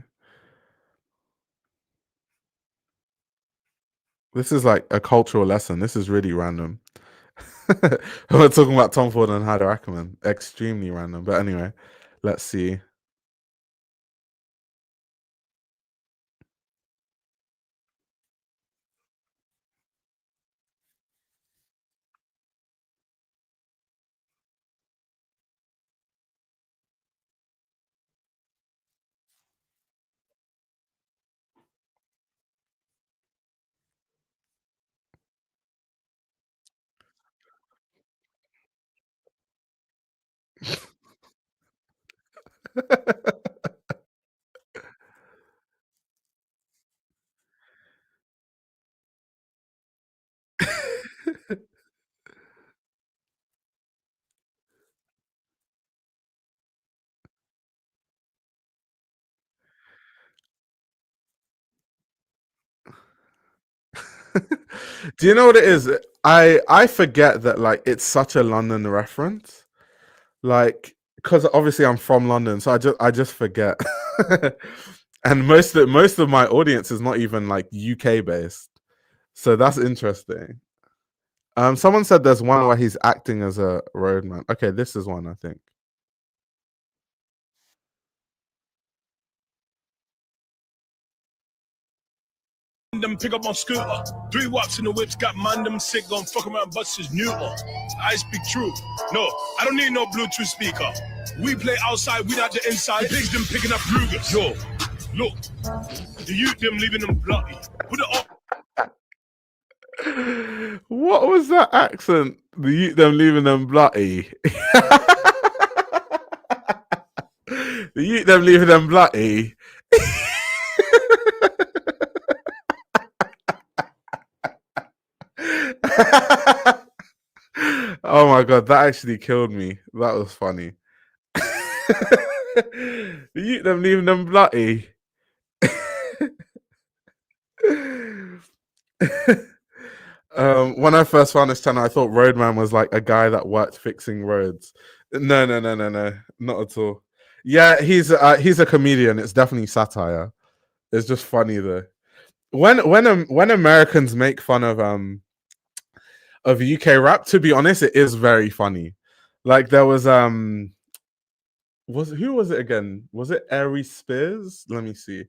This is like a cultural lesson. This is really random. We're talking about Tom Ford and Haider Ackermann. Extremely random. But anyway, let's see. Do you know what it is? I forget that like it's such a London reference. Like, because obviously I'm from London, so I just forget. And most of my audience is not even like UK based. So that's interesting. Someone said there's one where he's acting as a roadman. Okay, this is one, I think. Them pick up my scooter. 3 watts in the whips, got man them sick, gon' fuck around, bust his neuter. I speak true. No, I don't need no Bluetooth speaker. We play outside, we not the inside. Pigs them picking up Rugers. Yo, look, the youth them leaving them bloody. Put it up. What was that accent? The youth them leaving them bloody. The youth them leaving them bloody. Oh my god, that actually killed me. That was funny. The youth them leaving them bloody. When I first found this channel, I thought Roadman was like a guy that worked fixing roads. No, no, no, no, no, not at all. Yeah, he's a comedian. It's definitely satire. It's just funny though. When Americans make fun of UK rap, to be honest, it is very funny. Like there was who was it again? Was it Ari Spears? Let me see.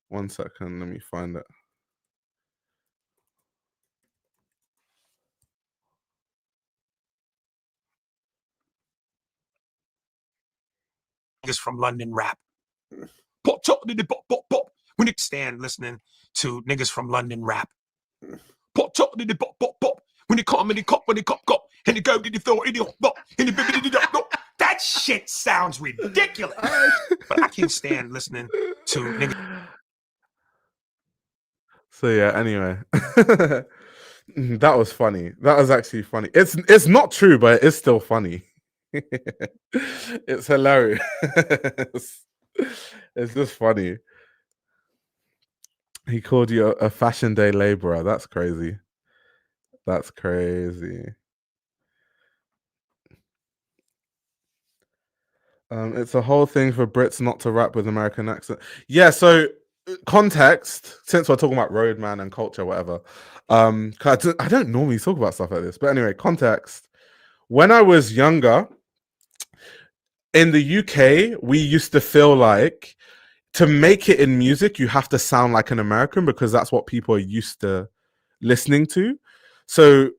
1 second, let me find it. Niggas from London rap. Pop, pop, pop, pop, pop. When you stand listening to niggas from London rap. Pop, pop, pop, pop, pop. When you come, when you cop, and you go, did you throw it, and you that shit sounds ridiculous. But I can't stand listening to niggas. So yeah, anyway. That was funny. That was actually funny. It's not true, but it is still funny. It's hilarious. It's just funny. He called you a fashion day laborer. That's crazy. That's crazy. It's a whole thing for Brits not to rap with American accent. Yeah, so context, since we're talking about roadman and culture, whatever. 'Cause I don't normally talk about stuff like this, but anyway, context. When I was younger, in the UK, we used to feel like to make it in music, you have to sound like an American because that's what people are used to listening to. So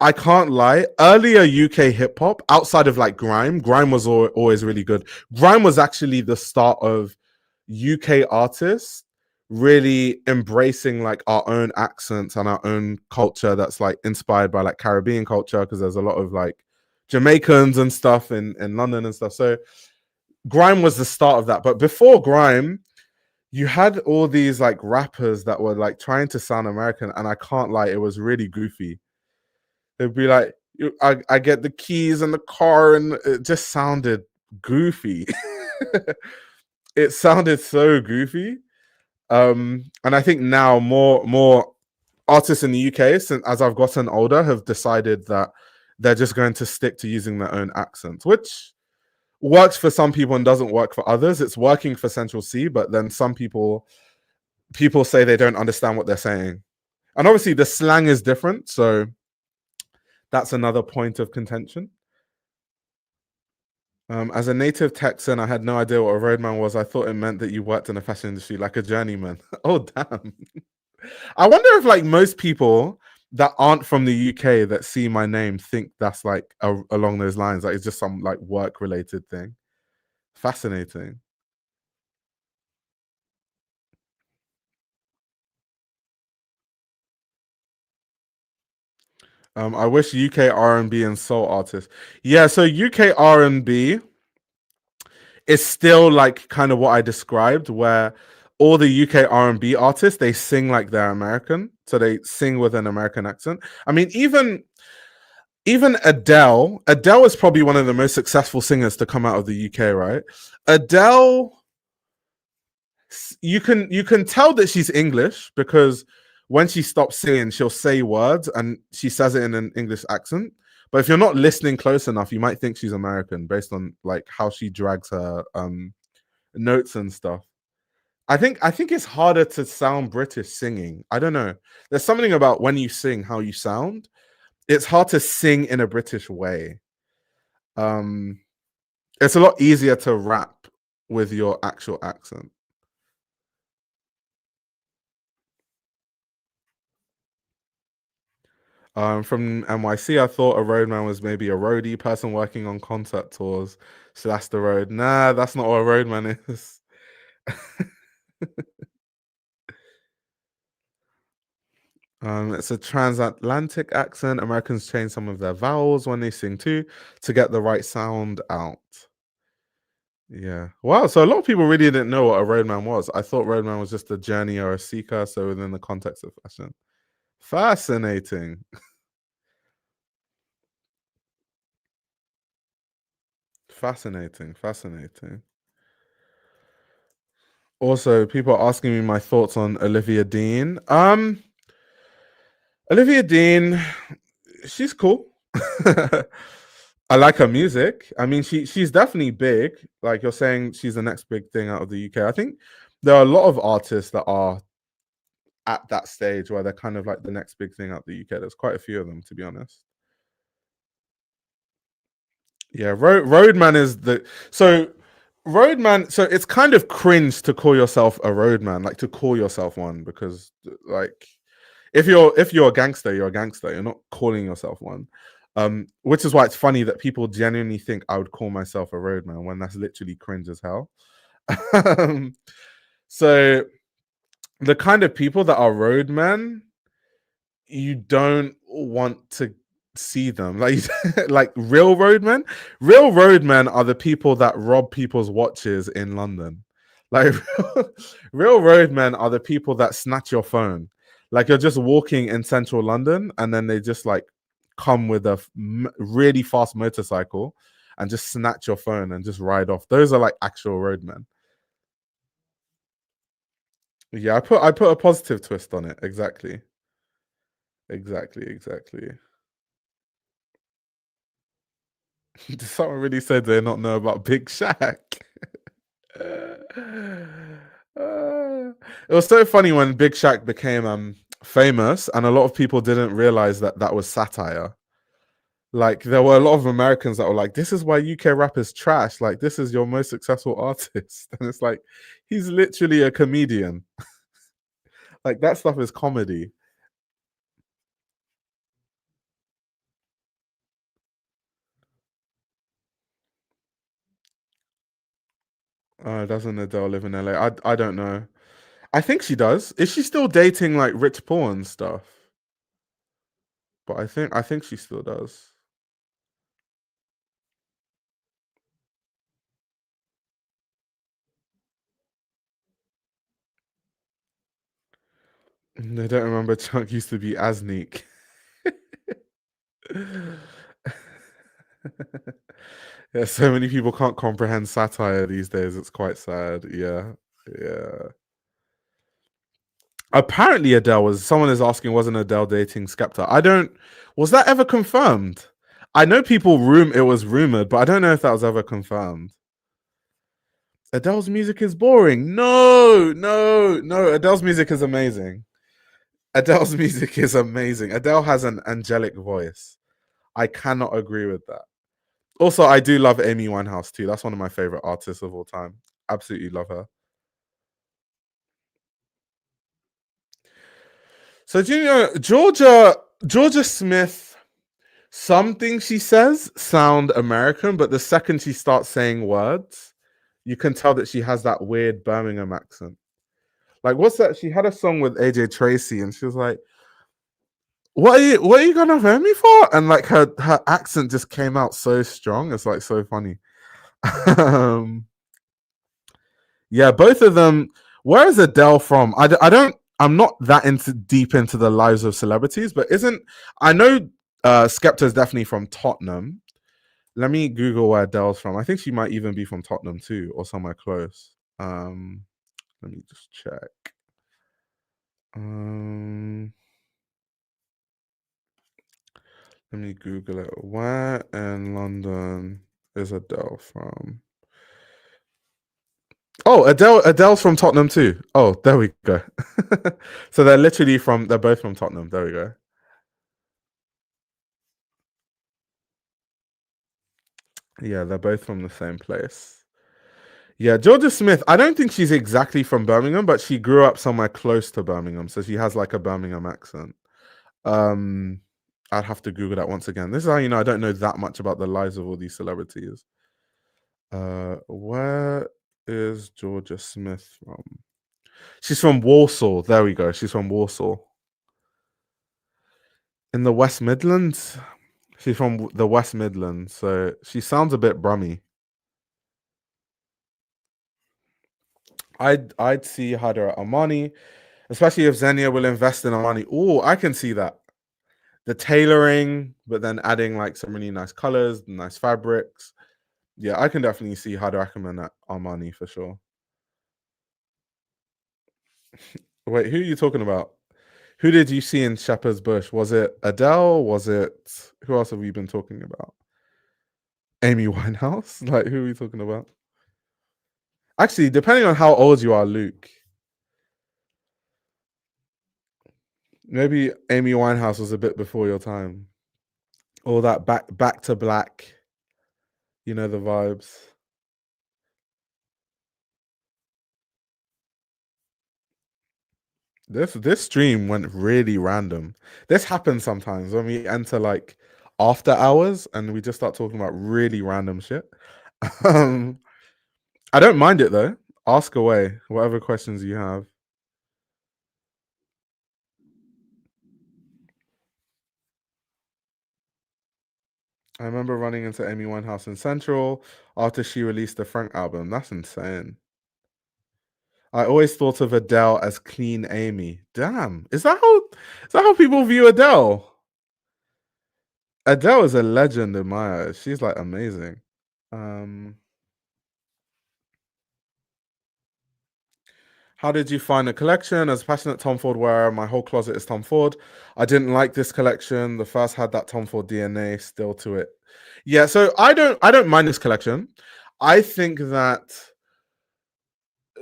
I can't lie. Earlier UK hip hop, outside of like grime was always really good. Grime was actually the start of UK artists really embracing like our own accents and our own culture that's like inspired by like Caribbean culture because there's a lot of like Jamaicans and stuff in London and stuff. So grime was the start of that. But before grime, you had all these like rappers that were like trying to sound American, and I can't lie, it was really goofy. They'd be like, I get the keys in the car, and it just sounded goofy. It sounded so goofy. And I think now more artists in the UK, since as I've gotten older, have decided that they're just going to stick to using their own accents, which works for some people and doesn't work for others. It's working for Central C, but then some people say they don't understand what they're saying. And obviously the slang is different, so That's another point of contention. As a native Texan, I had no idea what a roadman was. I thought it meant that you worked in the fashion industry like a journeyman. Oh, damn. I wonder if like most people that aren't from the UK that see my name think that's like along those lines. Like it's just some like work related thing. Fascinating. I wish UK R&B and soul artists. Yeah, so UK R&B is still like kind of what I described, where all the UK R&B artists, they sing like they're American, so they sing with an American accent. I mean, even Adele is probably one of the most successful singers to come out of the UK, right? Adele, you can tell that she's English because when she stops singing, she'll say words and she says it in an English accent. But if you're not listening close enough, you might think she's American based on like how she drags her notes and stuff. I think it's harder to sound British singing. I don't know. There's something about when you sing how you sound. It's hard to sing in a British way. Um, it's a lot easier to rap with your actual accent. From NYC, I thought a roadman was maybe a roadie person working on concert tours. So that's the road. Nah, that's not what a roadman is. It's a transatlantic accent. Americans change some of their vowels when they sing too to get the right sound out. Yeah. Wow. So a lot of people really didn't know what a roadman was. I thought roadman was just a journey or a seeker. So within the context of fashion. Fascinating. Fascinating. Fascinating. Also, people are asking me my thoughts on Olivia Dean. Olivia Dean, she's cool. I like her music. I mean, she's definitely big. Like you're saying, she's the next big thing out of the UK. I think there are a lot of artists that are at that stage where they're kind of like the next big thing out of the UK. There's quite a few of them, to be honest. Yeah, roadman is the so roadman. So it's kind of cringe to call yourself a roadman, like to call yourself one, because like if you're a gangster, you're a gangster. You're not calling yourself one. Which is why it's funny that people genuinely think I would call myself a roadman when that's literally cringe as hell. So the kind of people that are roadmen, you don't want to see them like like real roadmen are the people that rob people's watches in London. Like real roadmen are the people that snatch your phone. Like you're just walking in central London and then they just like come with a really fast motorcycle and just snatch your phone and just ride off. Those are like actual roadmen. Yeah, I put a positive twist on it. Exactly. Someone really said they not know about Big Shaq. It was so funny when Big Shaq became famous, and a lot of people didn't realize that that was satire. Like there were a lot of Americans that were like, "This is why UK rap is trash. Like this is your most successful artist," and it's like he's literally a comedian. Like that stuff is comedy. Doesn't Adele live in LA? I don't know. I think she does. Is she still dating like Rich Paul and stuff? But I think she still does. I don't remember Chunk used to be Asnik. Yeah, so many people can't comprehend satire these days. It's quite sad. Yeah. Apparently, Adele was. Someone is asking, wasn't Adele dating Skepta? I don't. Was that ever confirmed? I know people it was rumored, but I don't know if that was ever confirmed. Adele's music is boring. No. Adele's music is amazing. Adele's music is amazing. Adele has an angelic voice. I cannot agree with that. Also, I do love Amy Winehouse too. That's one of my favorite artists of all time. Absolutely love her. So do you know Georgia Smith? Some things she says sound American, but the second she starts saying words, you can tell that she has that weird Birmingham accent. Like, what's that? She had a song with AJ Tracy, and she was like, what are you gonna offend me for?" And like her accent just came out so strong. It's like so funny. um, yeah, both of them. Where is Adele from? I don't. I'm not that into deep into the lives of celebrities, but isn't I know Skepta is definitely from Tottenham. Let me Google where Adele's from. I think she might even be from Tottenham too, or somewhere close. Let me just check. Let me Google it. Where in London is Adele from? Oh, Adele's from Tottenham too. Oh, there we go. So they're both from Tottenham. There we go. Yeah, they're both from the same place. Yeah, Georgia Smith, I don't think she's exactly from Birmingham, but she grew up somewhere close to Birmingham, so she has like a Birmingham accent. I'd have to Google that once again. This is how you know I don't know that much about the lives of all these celebrities. Where is Georgia Smith from? She's from Warsaw. There we go. She's from Warsaw. In the West Midlands? She's from the West Midlands, so she sounds a bit brummy. I'd see Haider Armani, especially if Xenia will invest in Armani. Oh, I can see that. The tailoring, but then adding like some really nice colors, nice fabrics. Yeah, I can definitely see Haider Ackermann at Armani for sure. Wait, who are you talking about? Who did you see in Shepherd's Bush? Was it Adele? Was it who else have we been talking about? Amy Winehouse? Like who are we talking about? Actually, depending on how old you are, Luke, maybe Amy Winehouse was a bit before your time. All that back to black, you know the vibes. This stream went really random. This happens sometimes when we enter like after hours and we just start talking about really random shit. um, I don't mind it though. Ask away, whatever questions you have. I remember running into Amy Winehouse in Central after she released the Frank album. That's insane. I always thought of Adele as clean Amy. Damn, is that how people view Adele? Adele is a legend in my eyes. She's like amazing. How did you find the collection? As a passionate Tom Ford wearer, my whole closet is Tom Ford. I didn't like this collection. The first had that Tom Ford DNA still to it. Yeah, so I don't mind this collection. I think that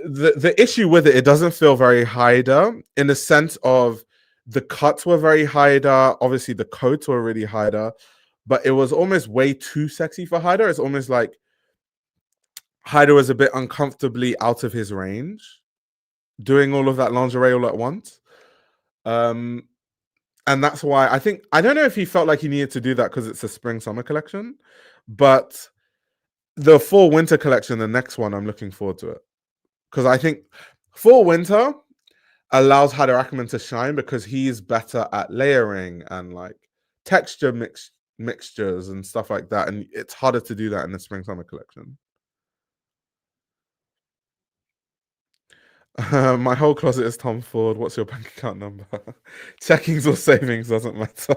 the issue with it doesn't feel very Haider in the sense of the cuts were very Haider. Obviously, the coats were really Haider, but it was almost way too sexy for Haider. It's almost like Haider was a bit uncomfortably out of his range, doing all of that lingerie all at once. And that's why I don't know if he felt like he needed to do that because it's a spring summer collection, but the fall winter collection, the next one, I'm looking forward to it because I think fall winter allows Haider Ackermann to shine because he's better at layering and like texture mixtures and stuff like that, and it's harder to do that in the spring summer collection. My whole closet is Tom Ford. What's your bank account number? Checkings or savings doesn't matter.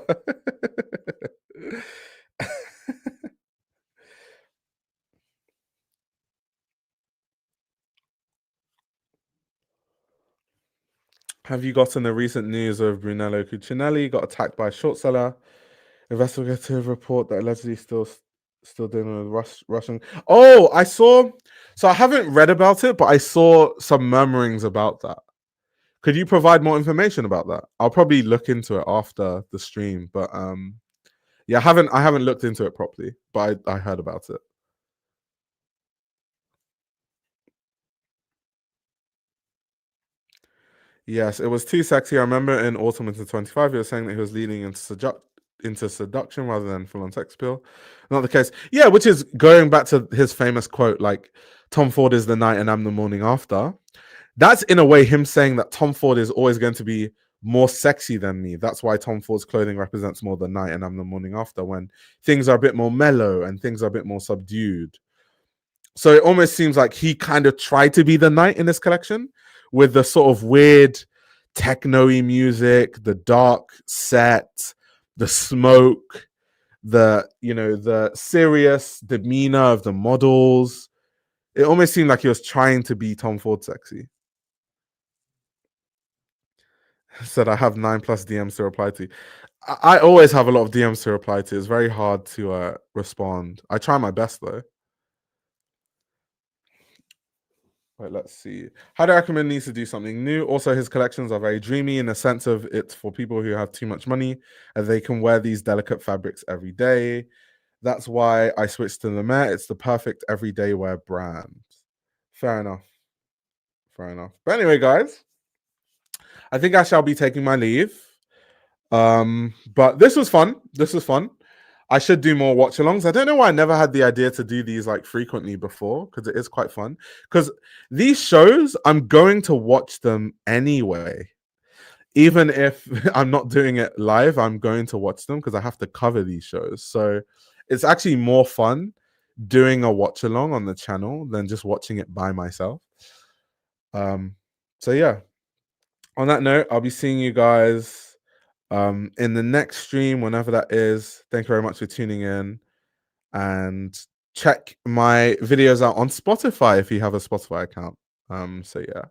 Have you gotten the recent news of Brunello Cucinelli got attacked by a short seller? Investigative report that allegedly still dealing with Russian. Oh, I saw. So I haven't read about it, but I saw some murmurings about that. Could you provide more information about that? I'll probably look into it after the stream, but Yeah, I haven't looked into it properly, but I heard about it. Yes, it was too sexy. I remember in autumn winter 25, he was saying that he was leaning into seduction rather than full on sex appeal. Not the case. Yeah, which is going back to his famous quote, like, Tom Ford is the night and I'm the morning after. That's in a way him saying that Tom Ford is always going to be more sexy than me. That's why Tom Ford's clothing represents more the night and I'm the morning after, when things are a bit more mellow and things are a bit more subdued. So it almost seems like he kind of tried to be the night in this collection with the sort of weird techno-y music, the dark set, the smoke, the serious demeanor of the models. It almost seemed like he was trying to be Tom Ford sexy. Said I have 9+ DMs to reply to. I always have a lot of DMs to reply to. It's very hard to respond. I try my best though. Right, let's see. Haider Ackermann needs to do something new. Also, his collections are very dreamy in the sense of it's for people who have too much money and they can wear these delicate fabrics every day. That's why I switched to Lemaire. It's the perfect everyday wear brand. Fair enough. Fair enough. But anyway, guys, I think I shall be taking my leave. But this was fun. This was fun. I should do more watch-alongs. I don't know why I never had the idea to do these like frequently before, because it is quite fun. Because these shows, I'm going to watch them anyway. Even if I'm not doing it live, I'm going to watch them because I have to cover these shows. So it's actually more fun doing a watch-along on the channel than just watching it by myself. So yeah. On that note, I'll be seeing you guys in the next stream, whenever that is. Thank you very much for tuning in, and check my videos out on Spotify if you have a Spotify account. So yeah.